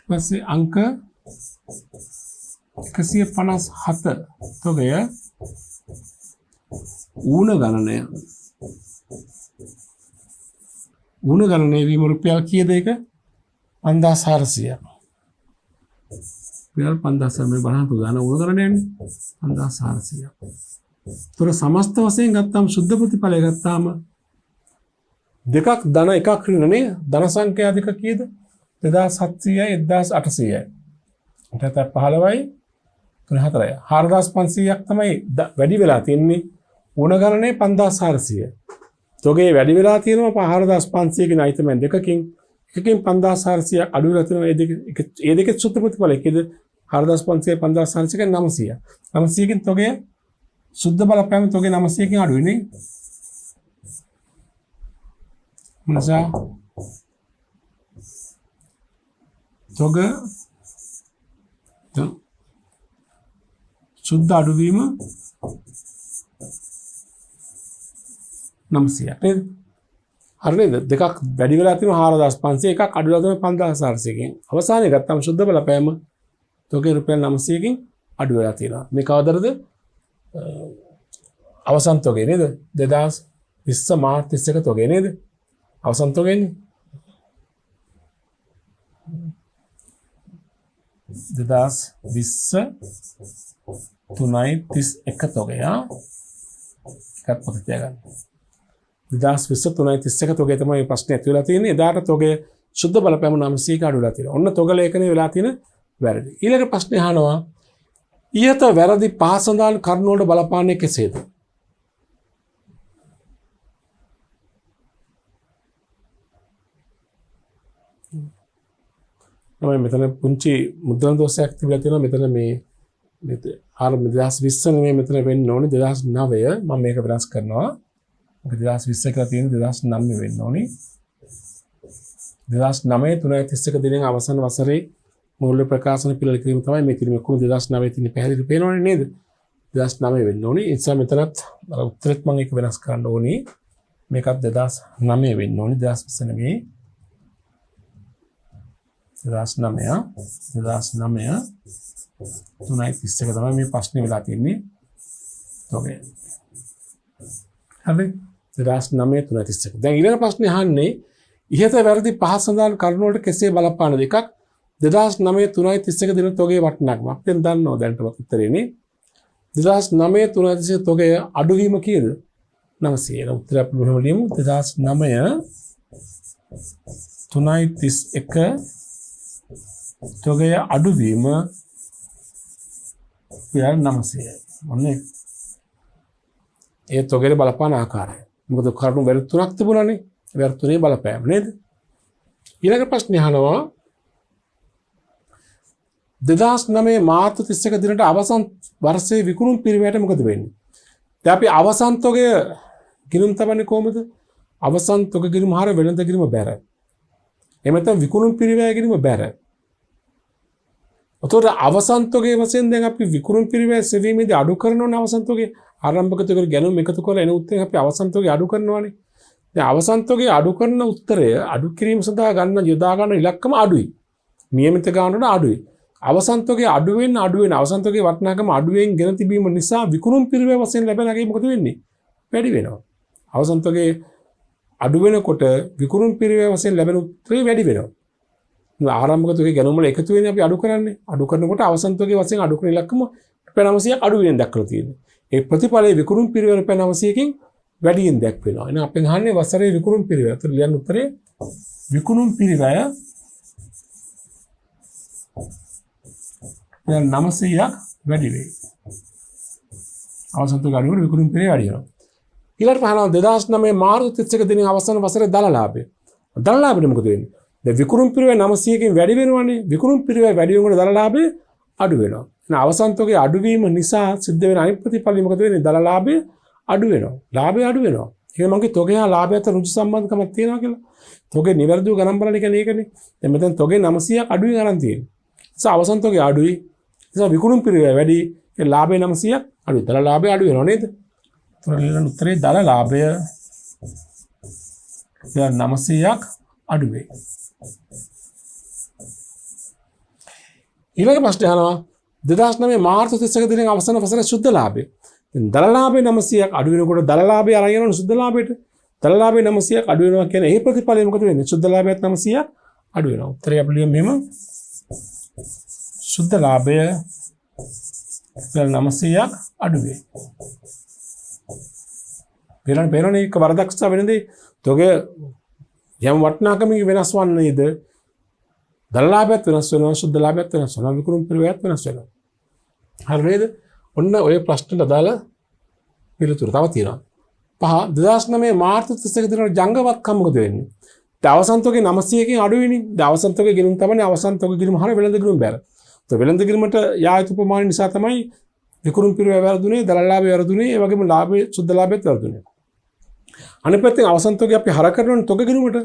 A: ඊපස්සේ අංක 157 තොගය ඌණ ගණනය. ඌණ ගණනය වීම රුපියල් කීයද ඒක? 5,400ක්. රුපියල් 5,400 මේ බලන්න ගාන ඌණ ගණනයනේ 5,400ක්. ඒතර සමස්ත වශයෙන් ගත්තාම සුද්ධ ප්‍රතිඵලය ගත්තාම දෙකක් ධන එකක් ඍණනේ ධන සංඛ්‍යා දෙක කීයද? 2,700යි 1,800යි. එතකොට 15යි 34යි 4,500ක් තමයි වැඩි වෙලා තියෙන්නේ. ඌණ ගණනේ 5,400. තොගේ වැඩි වෙලා තියෙනවා 4,500කින් අයිතමෙන් දෙකකින් එකකින් 5,400ක් අඩු වෙලා තියෙනවා. ඒ දෙකේ සුද්ධ ප්‍රතිඵලය කීයද? 4,500 5,400කින් 900. 900කින් තොගේ සුද්ධ බලපෑම තොගේ 900කින් අඩුයි නේ. නිසා තොග සුද්ධ අඩුවීම 900ක් නේද? හරි නේද? දෙකක් වැඩි වෙලා තියෙනවා 4,500 එකක් අඩු වෙලා තියෙනවා 5,400කින්. අවසානයේ ගත්තම සුද්ධ බලපෑම තොගේ රුපියල් 900කින් අඩු වෙලා තියෙනවා. මේ කවදරද? අවසන් තොගේ නේද? 2020 මාර්ච් 31 තොගේ නේද? අවසන් තොගේනේ. 2020 3.31 තොගය එකත් පොත තියාගන්න. 2020 3.31 තොගය තමයි මේ ප්‍රශ්නේ ඇති වෙලා තියෙන්නේ. එදාට තොගය සුද්ධ බලපෑම 900ක අඩු වෙලා තියෙනවා. ඔන්න තොග ලේඛනයේ වෙලා තියෙන වැරදි. ඊළඟ ප්‍රශ්නේ අහනවා ඊට වැරදි පහ සඳහන් කරුණු වලට බලපාන්නේ කෙසේද? තමයි මෙතන පුංචි මුද්‍රණ දෝෂයක් තිබිලා තියෙනවා. මෙතන මේ 2020 නෙමෙයි මෙතන වෙන්න ඕනේ 2009 මම මේක වෙනස් කරනවා. මොකද 2020 කියලා තියෙන 2009 වෙන්න ඕනේ. 2009 3.31 දිනෙන් අවසන් වසරේ මූල්‍ය ප්‍රකාශන පිළිවෙල කිරීම තමයි මේ කිරීම කොහොමද 2009 තියෙන පැහැදිලි පේනවනේ නේද? 2009 වෙන්න ඕනේ. ඒ නිසා මෙතනත් අර උත්තරෙත් මම ඒක වෙනස් කරන්න ඕනේ. මේකත් 2009 වෙන්න ඕනේ 2020 නෙමෙයි. 2009 3.31 තමයි මේ ප්‍රශ්නේ වෙලා තියෙන්නේ. ඔකේ. හරි 2009 3.31. දැන් ඊළඟ ප්‍රශ්නේ අහන්නේ ඉහත වැරදි පහ සඳහන් කරුණු වලට කෙසේ බලපානද? එකක් 2009 3.31 දින තොගයේ වටිනාකම. අපෙන් දන්නවා දැනටමත් උත්තරේනේ. 2009 3.31 තොගය අඩුවීම කීයද? 900. උත්තරය අපි මෙහෙම ලියමු. 2009 3.31 තොගය අඩුවීම 900. මොන්නේ? ඒ තොගයේ බලපාන ආකාරය. මොකද කරුණු වැරදි තුනක් තිබුණානේ. වැරදි තුනේ බලපෑම නේද? ඊළඟ ප්‍රශ්නේ අහනවා 2009 මාර්තු 31 දිනට අවසන් වර්ෂයේ විකුණුම් පිරිවැයට මොකද වෙන්නේ? දැන් අපි අවසන් තොගය ගිණුම් තබන්නේ කොහොමද? අවසන් තොග ගිණුම හර වෙළඳ ගිණුම බැර. එහෙම නැත්නම් විකුණුම් පිරිවැය ගිණුම බැර. ඔතකොට අවසන් තොගයේ වශයෙන් දැන් අපි විකුණුම් පිරිවැය සෙවීමේදී අඩු කරනවනේ අවසන් තොගය. ආරම්භක තොගය ගැනුම් එකතු කරලා එන උත්තරේ අපි අවසන් තොගය අඩු කරනවානේ. දැන් අවසන් තොගයේ අඩු කරන උත්තරය අඩු කිරීම සඳහා ගන්න යොදා ගන්න ඉලක්කම අඩුයි. නියමිත ගානට අඩුයි. අවසන් තොගයේ අඩු වෙන අවසන් තොගයේ වටිනාකම අඩුවෙන් ගෙන තිබීම නිසා විකුණුම් පිරිවැය වශයෙන් ලැබෙන අගේ මොකද වෙන්නේ? වැඩි වෙනවා. අවසන් තොගයේ අඩු වෙනකොට විකුණුම් පිරිවැය වශයෙන් ලැබෙන උත්තරේ වැඩි වෙනවා. ආරම්භක තොගයේ ගැනුම් වල එකතු වෙන්නේ අපි අඩු කරන්නේ. අඩු කරනකොට අවසන් තොගයේ වශයෙන් අඩු කරන ඉලක්කම රුපියල් 900ක් අඩු වෙනින් දක්වලා තියෙනවා. ඒ ප්‍රතිඵලයේ විකුණුම් පිරිවැය රුපියල් 900කින් වැඩියෙන් දැක්වෙනවා. එහෙනම් අපෙන් අහන්නේ වසරේ විකුණුම් පිරිවැය. අතට ලියන්න උත්තරේ විකුණුම් පිරිවැය 900ක් වැඩි වෙයි. අවසන් තොග අඩු වෙන විකුණුම් පිරිවැය වැඩි වෙනවා. ඊළඟට පහනවා 2009 මාර්තු 31 දින අවසන් වසරේ දල ලාභය. දල ලාභෙට මොකද වෙන්නේ? දැන් විකුණුම් පිරිවැය 900කින් වැඩි වෙනවනේ. විකුණුම් පිරිවැය වැඩි වෙනකොට දල ලාභය අඩු වෙනවා. එහෙනම් අවසන් තොගයේ අඩුවීම නිසා සිද්ධ වෙන අනිත් ප්‍රතිඵලය මොකද වෙන්නේ? දල ලාභය අඩු වෙනවා. ලාභය අඩු වෙනවා. ඒක මගේ තොගය හා ලාභය අතර රුජු සම්බන්ධකමක් තියෙනවා කියලා. තොගේ නිවැරදිව ගණන් බලන එක නේකනේ. දැන් මෙතන තොගේ 900ක් අඩුයි ගණන් තියෙනවා. ඒ නිසා අවසන් තොගේ අඩුයි. ඒ නිසා විකුණුම් පිරිවැය වැඩි. ඒ ලාභය 900ක් අඩුයි. දල ලාභය අඩු වෙනවා නේද? ඒතර උත්තරේ දල ලාභය 900ක් අඩු වෙයි. ඊළඟ ප්‍රශ්නේ අහනවා 2009 මාර්තු 31 දින අවසන් වසරේ සුද්ධ ලාභය. දල ලාභය 900ක් අඩු වෙනකොට දල ලාභය අරගෙන යනවා සුද්ධ ලාභයට. දල ලාභය 900ක් අඩු වෙනවා කියන්නේ ඒ ප්‍රතිඵලය මොකද වෙන්නේ? සුද්ධ ලාභයත් 900ක් අඩු වෙනවා. උත්තරය අපි ලියමු මෙහෙම. සුද්ධ ලාභය 900ක් අඩු වෙයි. පේනවනේ එක වරදක් නිසා වෙනදී තොගේ යම් වටිනාකමක වෙනස් වන්නේ නේද? දල ලාභයත් වෙනස් වෙනවා සුද්ධ ලාභයත් වෙනස් වෙනවා විකුණුම් පිරිවැයත් වෙනස් වෙනවා. හරි නේද? ඔන්න ඔය ප්‍රශ්නට අදාළ පිළිතුර තව තියෙනවා. 5 2009 මාර්තු 31 දිනට ජංගවත්කම් මොකද වෙන්නේ? අවසන් තොගේ 900කින් අඩු වෙන්නේ. අවසන් තොගේ ගිණුම් තමයි අවසන් තොගේ ගිණුම හර වෙළඳ ගිණුම බැර. වෙළඳ ගිණුමට යා යුතු ප්‍රමාණය නිසා තමයි විකුණුම් පිරිවැය වැරදුනේ, දල ලාභය වැරදුනේ, ඒ වගේම ලාභය සුද්ධ ලාභයත් වැරදුනේ. අනිත් පැත්තෙන් අවසන් තොගේ අපි හර කරනවනේ තොගේ ගිණුමට.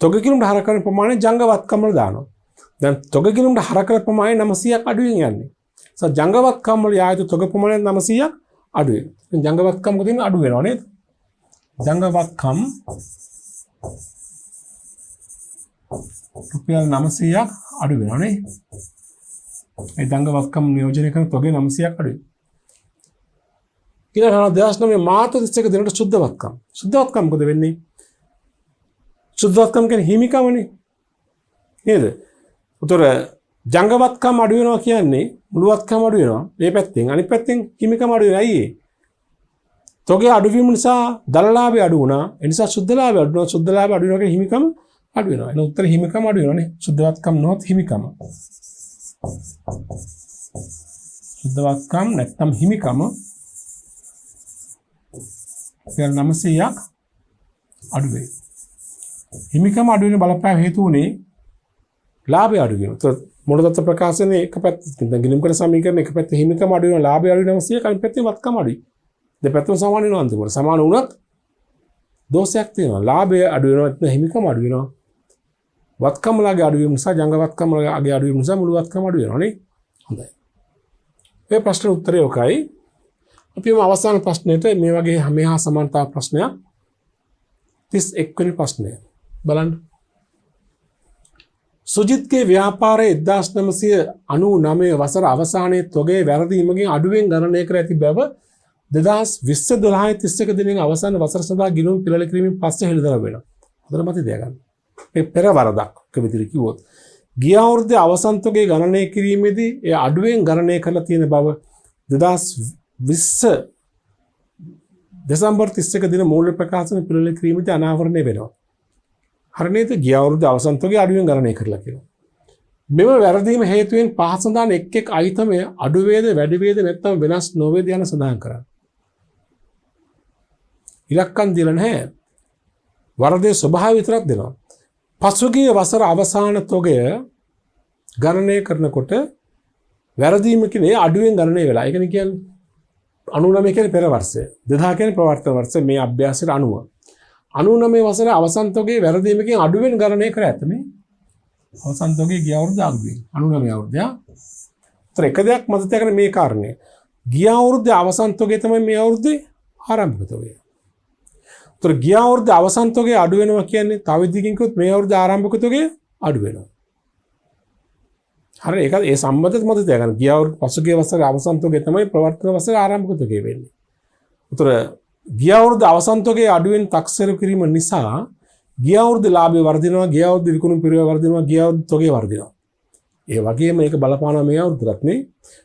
A: තොගේ ගිණුමට හර කරන ප්‍රමාණය ජංගවත්කම් වල දානවා. දැන් තොගේ ගිණුමට හර කරන ප්‍රමාණය 900ක් අඩුවෙන් යන්නේ. ජංගවත්කම් වල යා යුතු තොග ප්‍රමාණය 900ක් අඩු වෙනවා. ජංගවත්කම් මොකද වෙන්නේ? අඩු වෙනවා නේද? ජංගවත්කම් රුපියල් 900ක් අඩු වෙනවා නේ. ඒ ජංගවත්කම් නියෝජනය කරන තොගේ 900ක් අඩු වෙනවා. ඊළඟ 2009 මාර්තු 31 දිනට සුද්ධවත්කම්. සුද්ධවත්කම් මොකද වෙන්නේ? සුද්ධවත්කම් කියන්නේ හිමිකමනේ. නේද? උතර ජංගවත්කම් අඩු වෙනවා කියන්නේ මුළුවත්කම් අඩු වෙනවා. මේ පැත්තෙන් අනිත් පැත්තෙන් හිමිකම අඩු වෙනවා. ඇයි ඒ? තොගේ අඩුවීම නිසා දලලාභය අඩු වුණා. ඒ නිසා සුද්ධලාභය අඩු වෙනවා. සුද්ධලාභය අඩු වෙනවා කියන්නේ හිමිකම අඩු වෙනවා. එන උත්තර හිමිකම අඩු වෙනවානේ. සුද්ධවත්කම් නොත් හිමිකම. සුද්ධවත්කම් නැත්නම් හිමිකම 900ක් අඩු වෙයි. හිමිකම අඩු වෙන බලපෑම හේතු උනේ ලාභය අඩු වෙනවා. ඒත් මොළදත්ත ප්‍රකාශනයේ එක පැත්තකින් දැන් ගිණුම් කරන සමීකරණ එක පැත්තේ හිමිකම අඩු වෙනවා, ලාභය අඩු වෙනවා 100ක්, අනිත් පැත්තේ වත්කම අඩුයි. දෙපැත්තම සමාන වෙනවා අන්තිමට. සමාන වුණත් දෝෂයක් තියෙනවා. ලාභය අඩු වෙනවා නැත්නම් හිමිකම අඩු වෙනවා. වත්කමලගේ අඩු වීම නිසා ජංගවත්කමලගේ අඩු වීම නිසා මුළු වත්කම අඩු වෙනවා නේ. හොඳයි. මේ ප්‍රශ්න උත්තරය ඔකයි. අපි මේ අවසාන ප්‍රශ්නෙට මේ වගේ මෙහා සමානතා ප්‍රශ්නයක් 31 වෙනි ප්‍රශ්නය බලන්න. සුජිත්ගේ ව්‍යාපාරයේ 1999 වසර අවසානයේ තොගේ වැරදීමකින් අඩුවෙන් ගණනය කර ඇති බව 2020 12 31 දිනක අවසාන වසර සඳහා ගිණුම් පිළිවෙල කිරීමෙන් පස්සේ හෙළිදරව් වෙනවා. හොඳට මතක තියාගන්න. මේ පෙර වරදක් විදිහට කිව්වොත් ගිය අවුරුද්දේ අවසන් තොගේ ගණනය කිරීමේදී ඒ අඩුවෙන් ගණනය කරලා තියෙන බව 2020 දෙසැම්බර් 31 දින මූල්‍ය ප්‍රකාශන පිළිවෙල කිරීමේදී අනාවරණය වෙනවා. හරිනේද? ගිය අවුරුද්දේ අවසන් තොගේ අඩුවෙන් ගණනය කරලා කියනවා. මෙම වැරදීම හේතුවෙන් පහ සඳහන් එක් අයිතමය අඩු වේද වැඩි වේද නැත්නම් වෙනස් නොවේද යන සඳහන් කරන්න. ඉලක්කම් දීලා නැහැ. වරදේ ස්වභාවය විතරක් දෙනවා. පසුගිය වසර අවසාන තොගය ගණනය කරනකොට වැරදීම කියන්නේ අඩුවෙන් ගණනය වෙලා. ඒ කියන්නේ 99 කියන්නේ පෙර වර්ෂය. 2000 කියන්නේ ප්‍රවර්තන වර්ෂය. මේ අභ්‍යාසයට අනුව 99 වසරේ අවසන් තොගේ වැරදීමකින් අඩුවෙන් ගණනය කර ඇත මේ. අවසන් තොගේ ගිය අවුරුද්ද අඩුවෙන් 99 අවුරුද්ද. ඒතර එක දෙයක් මතක තියාගන්න මේ කාරණය. ගිය අවුරුද්දේ අවසන් තොගේ තමයි මේ අවුරුද්දේ ආරම්භක තොගය. ඒතර ගිය අවුරුද්දේ අවසන් තොගේ අඩු වෙනවා කියන්නේ තව විදිහකින් කිව්වොත් මේ අවුරුද්දේ ආරම්භක තොගේ අඩු වෙනවා. හරි ඒක ඒ සම්බන්ධත මතක තියාගන්න. ගිය අවුරුද්ද පසුගිය වසරේ අවසන් තොගේ තමයි ප්‍රවර්තන වසරේ ආරම්භක තොගේ වෙන්නේ. ඒතර ගිය අවුරුද්ද අවසන් තොගේ අඩුවෙන් තක්සේරු කිරීම නිසා ගිය අවුරුද්දේ ලාභය වර්ධිනවා, ගිය අවුරුද්දේ විකුණුම් පිරිවෙල වර්ධිනවා, ගිය අවුරුද්දේ තොගේ වර්ධිනවා. ඒ වගේම මේක බලපානවා මේ අවුරුද්දට නේ.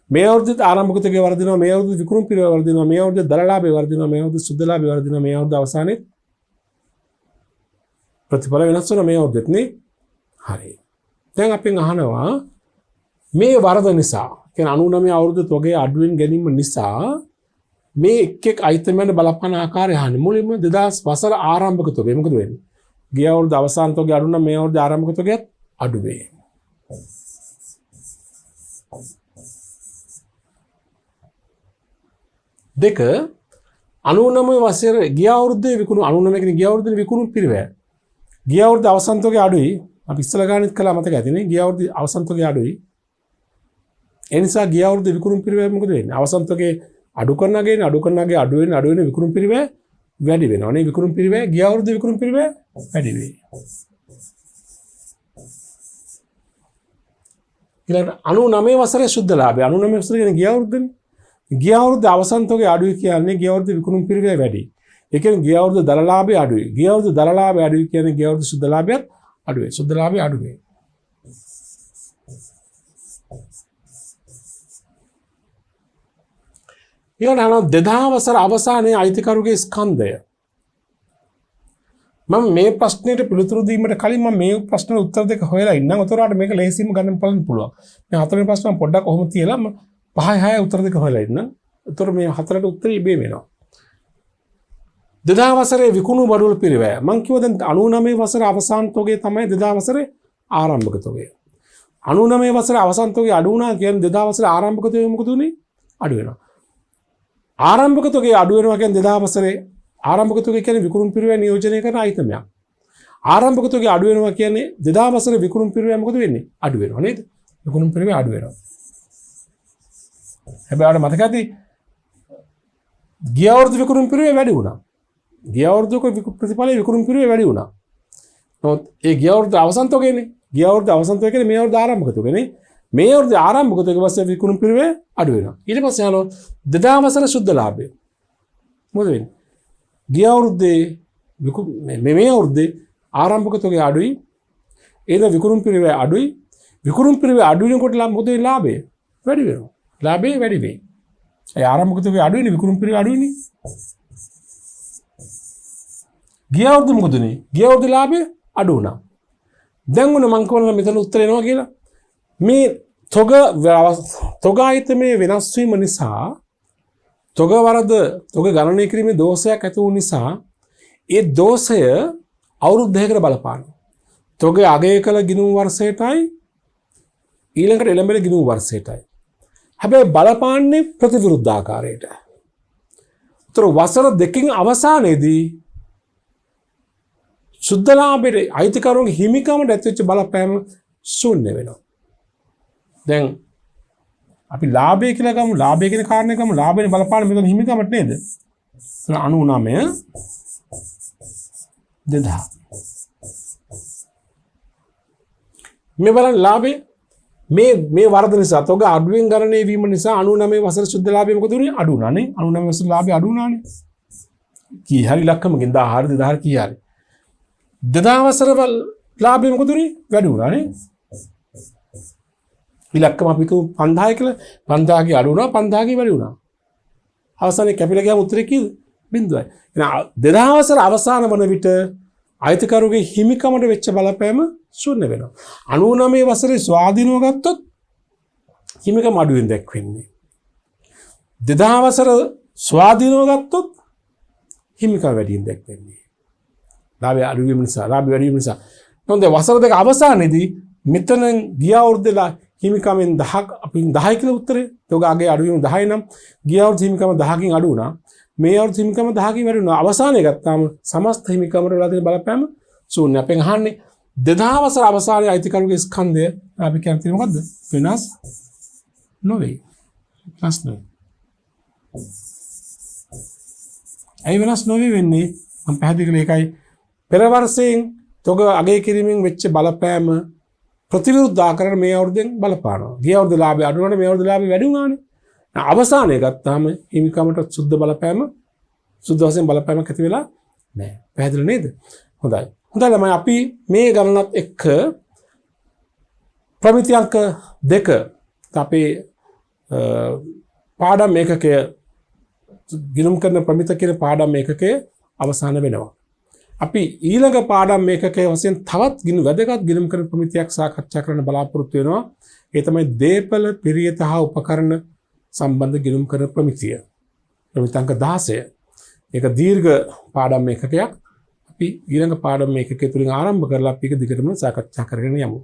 A: මේ අවුරුද්දේ ආරම්භක තොගේ වර්ධිනවා, මේ අවුරුද්දේ විකුණුම් පිරිවෙල වර්ධිනවා, මේ අවුරුද්දේ දල ලාභය වර්ධිනවා, මේ අවුරුද්දේ සුද්ධ ලාභය වර්ධිනවා, මේ අවුරුද්ද අවසානයේ ප්‍රතිඵල වෙනස් වෙනවා මේ අවුරුද්දෙත් නේ. හරි. දැන් අපෙන් අහනවා මේ වරද නිසා, කියන්නේ 99 අවුරුද්ද තොගේ අඩුවෙන් ගැනීම නිසා මේ එක් අයිතමයන් බලපාන ආකාරය අහන්නේ. මුලින්ම 2000 වසර ආරම්භක තොගේ මොකද වෙන්නේ? ගිය අවුරුද්ද අවසාන තොගේ අඩු නම් මේ අවුරුද්ද ආරම්භක තොගයත් අඩු වෙයි. දෙක 99 වසර ගිය අවුරුද්දේ විකුණු 99 කියන්නේ ගිය අවුරුද්දේ විකුණු පිරිවැය. ගිය අවුරුද්ද අවසන් තොගේ අඩුයි. අපි ඉස්සලා ගානෙත් කළා මතක ඇතිනේ. ගිය අවුරුද්ද අවසන් තොගේ අඩුයි. ඒ නිසා ගිය අවුරුද්ද විකුණු පිරිවැය මොකද වෙන්නේ? අවසන් තොගේ අඩු කරනගෙන අඩු වෙන විකුණු පිරිවැය වැඩි වෙනවා නේ. විකුණු පිරිවැය ගිය අවුරුද්ද විකුණු පිරිවැය වැඩි වෙයි. ඊළඟට 99 වසරේ සුද්ධ ලාභය. 99 වසර කියන්නේ ගිය අවුරුද්දනේ. ගිය අවුරුද්ද අවසන් තොගේ අඩුයි කියන්නේ ගිය අවුරුද්ද විකුණු පිරිවැය වැඩි. ඒ කියන්නේ ගිය අවුරුද්ද දල ලාභය අඩුයි. ගිය අවුරුද්ද දල ලාභය අඩුයි කියන්නේ ගිය අවුරුද්ද සුද්ධ ලාභයත් අඩුයි. සුද්ධ ලාභය අඩු වෙයි. ඊළඟට 2000 වසර අවසානයේ අයිතිකරුගේ ස්කන්ධය. මම මේ ප්‍රශ්නෙට පිළිතුරු දීමට කලින් මම මේ ප්‍රශ්නෙට උත්තර දෙක හොයලා ඉන්නම්. උතරාට මේක ලේසියෙන්ම ගන්න පුළුවන්. මේ හතරවෙනි ප්‍රශ්න පොඩ්ඩක් කොහොමද තියලා මම 5 6 උත්තර දෙක හොයලා ඉන්නම්. උතර මේ හතරට උත්තරේ ඉබේ වෙනවා. 2000 වසරේ විකුණු බඩුවල පිරිවැය. මම කිව්වා දැන් 99 වසර අවසාන තොගේ තමයි 2000 වසරේ ආරම්භක තොගය. 99 වසරේ අවසාන තොගේ අඩු වුණා කියන්නේ 2000 වසරේ ආරම්භක තොගේ මොකද උනේ? අඩු වෙනවා. ආරම්භක තොගේ අඩු වෙනවා කියන්නේ 2000 වසරේ ආරම්භක තොගේ කියන්නේ විකුණුම් පිරිවැය නියෝජනය කරන අයිතමයක්. ආරම්භක තොගේ අඩු වෙනවා කියන්නේ 2000 වසරේ විකුණුම් පිරිවැය මොකද වෙන්නේ? අඩු වෙනවා නේද? විකුණුම් පිරිවැය අඩු වෙනවා. හැබැයි මතක ඇති ගිය අවුරුදු විකුණුම් පිරිවැය වැඩි වුණා. ගිය අවුරුද්දක ප්‍රතිඵලයේ විකුණුම් පිරිවැය වැඩි වුණා. නමුත් ඒ ගිය අවුරුද්ද අවසන් තොගේනේ. ගිය අවුරුද්ද අවසන් තොගේ කියන්නේ මේ අවුරුද්ද ආරම්භක තොගේනේ. මේ අවුරුද්ද ආරම්භක තොගේ පස්සේ විකුණුම් පිරිවැය අඩු වෙනවා. ඊට පස්සේ යනවා 2000 වසර සුද්ධ ලාභය. මොකද වෙන්නේ? ගිය අවුරුද්දේ මේ අවුරුද්දේ ආරම්භක තොගේ අඩුයි. ඒද විකුණුම් පිරිවැය අඩුයි. විකුණුම් පිරිවේ අඩු වෙනකොට මොකද වෙන්නේ? ලාභය වැඩි වෙනවා. ලාභය වැඩි වෙයි. ඒ ආරම්භක තුනේ අඩු වෙන්නේ විකුණුම් පිරිවේ අඩු වෙන්නේ. ගිය අවුරුද්ද මොකද උනේ? ගිය අවුරුද්ද ලාභය අඩු වුණා. දැන් උන මං කියනවා මෙතන උත්තර එනවා කියලා. මේ තොග ආයතනයේ වෙනස් වීම නිසා තොග ගණනය කිරීමේ දෝෂයක් ඇති වූ නිසා ඒ දෝෂය අවුරුදු දෙකකට බලපානවා. තොග අගය කළ ගිණුම් වර්ෂයටයි ඊළඟට එළඹෙන ගිණුම් වර්ෂයටයි. හැබැයි බලපාන්නේ ප්‍රතිවිරුද්ධ ආකාරයට. උතර වසර දෙකකින් අවසානයේදී සුද්ධ ලාභයේ අයිතිකරුවන්ගේ හිමිකමට ඇතිවෙච්ච බලපෑම ශූන්‍ය වෙනවා. දැන් අපි ලාභය කියලා ගමු. ලාභය කියන කාරණේ ගමු. ලාභයෙන් බලපාන මෙතන හිමිකමට නේද? 99 2000. මේ බලන්න ලාභය මේ වර්ධන නිසා තොග අඩුවෙන් ගණනය වීම නිසා 99 වසර සුද්ධ ලාභය මොකද උනේ? අඩු වුණානේ. 99 වසර ලාභය අඩු වුණානේ. කී හරි ඉලක්කමකින් 1000 2000 කී හරි 2000 වසර ලාභය මොකද උනේ? වැඩි වුණානේ. ඉලක්කම අපි කිව්ව 5000 කියලා 5000 කී අඩු වුණා 5000 කී වැඩි වුණා. අවසානයේ කැපිලා ගියාම උත්තරේ කීයද? 0යි. එහෙනම් 2000 වසර අවසාන වන විට අයිතිකරුගේ හිමිකමට වෙච්ච බලපෑම ශූන්‍ය වෙනවා. 99 වසරේ ස්වාධීනව ගත්තොත් හිමිකම අඩුවෙන් දැක්වෙන්නේ. 2000 වසර ස්වාධීනව ගත්තොත් හිමිකම වැඩියෙන් දැක්වෙන්නේ. ලාභය අඩු වීම නිසා, ලාභය වැඩි වීම නිසා. නමුත් වසර දෙක අවසානයේදී මෙතන ගිය අවුරුද්දේ හිමිකමෙන් 10ක් අපි 10 කියලා උත්තරේ. තෝග අගේ අඩු වීම 10 නම් ගිය අවුරුද්ද හිමිකම 10කින් අඩු වුණා. මේ අවුරුද්ද හිමිකම 10කින් වැඩි වුණා. අවසානයේ ගත්තාම සමස්ත හිමිකමට වෙලා තියෙන බලපෑම ශූන්‍ය. අපෙන් අහන්නේ 2000 වසර අවසානයේ අයිතිකරුගේ ස්කන්ධය අපි කියන්නේ මොකද්ද? වෙනස් නොවේ. වෙනස් නොවේ. ඇයි වෙනස් නොවේ වෙන්නේ? මම පැහැදිලි කළේ ඒකයි. පෙර වර්ෂයෙන් තොග අගය කිරීමෙන් වෙච්ච බලපෑම ප්‍රතිවිරුද්ධ ආකාරයෙන් මේ අවුරුද්දෙන් බලපානවා. ගිය අවුරුද්ද ලාභය අඩු වුණානේ මේ අවුරුද්ද ලාභය වැඩි වුණානේ. අවසානයේ ගත්තාම හිමිකමට සුද්ධ බලපෑම සුද්ධ වශයෙන් බලපෑමක් ඇති වෙලා නැහැ. පැහැදිලි නේද? හොඳයි. හොඳයි ළමයි අපි මේ ගණනත් එක්ක ප්‍රමිති අංක 2 අපේ පාඩම් ඒකකය ගිණුම් කරන ප්‍රමිත කියන පාඩම් ඒකකය අවසන් වෙනවා. අපි ඊළඟ පාඩම් මේකකයේ වශයෙන් තවත් වැදගත් ගිණුම් කරන ප්‍රමිතියක් සාකච්ඡා කරන්න බලාපොරොත්තු වෙනවා. ඒ තමයි දීපල පිරියත හා උපකරණ සම්බන්ධ ගිණුම් කරන ප්‍රමිතිය. ප්‍රමිති අංක 16. ඒක දීර්ඝ පාඩම් මේකකයක්. අපි ඊළඟ පාඩම් මේකකයේ තුලින් ආරම්භ කරලා අපි ඒක දිගටම සාකච්ඡා කරගෙන යමු.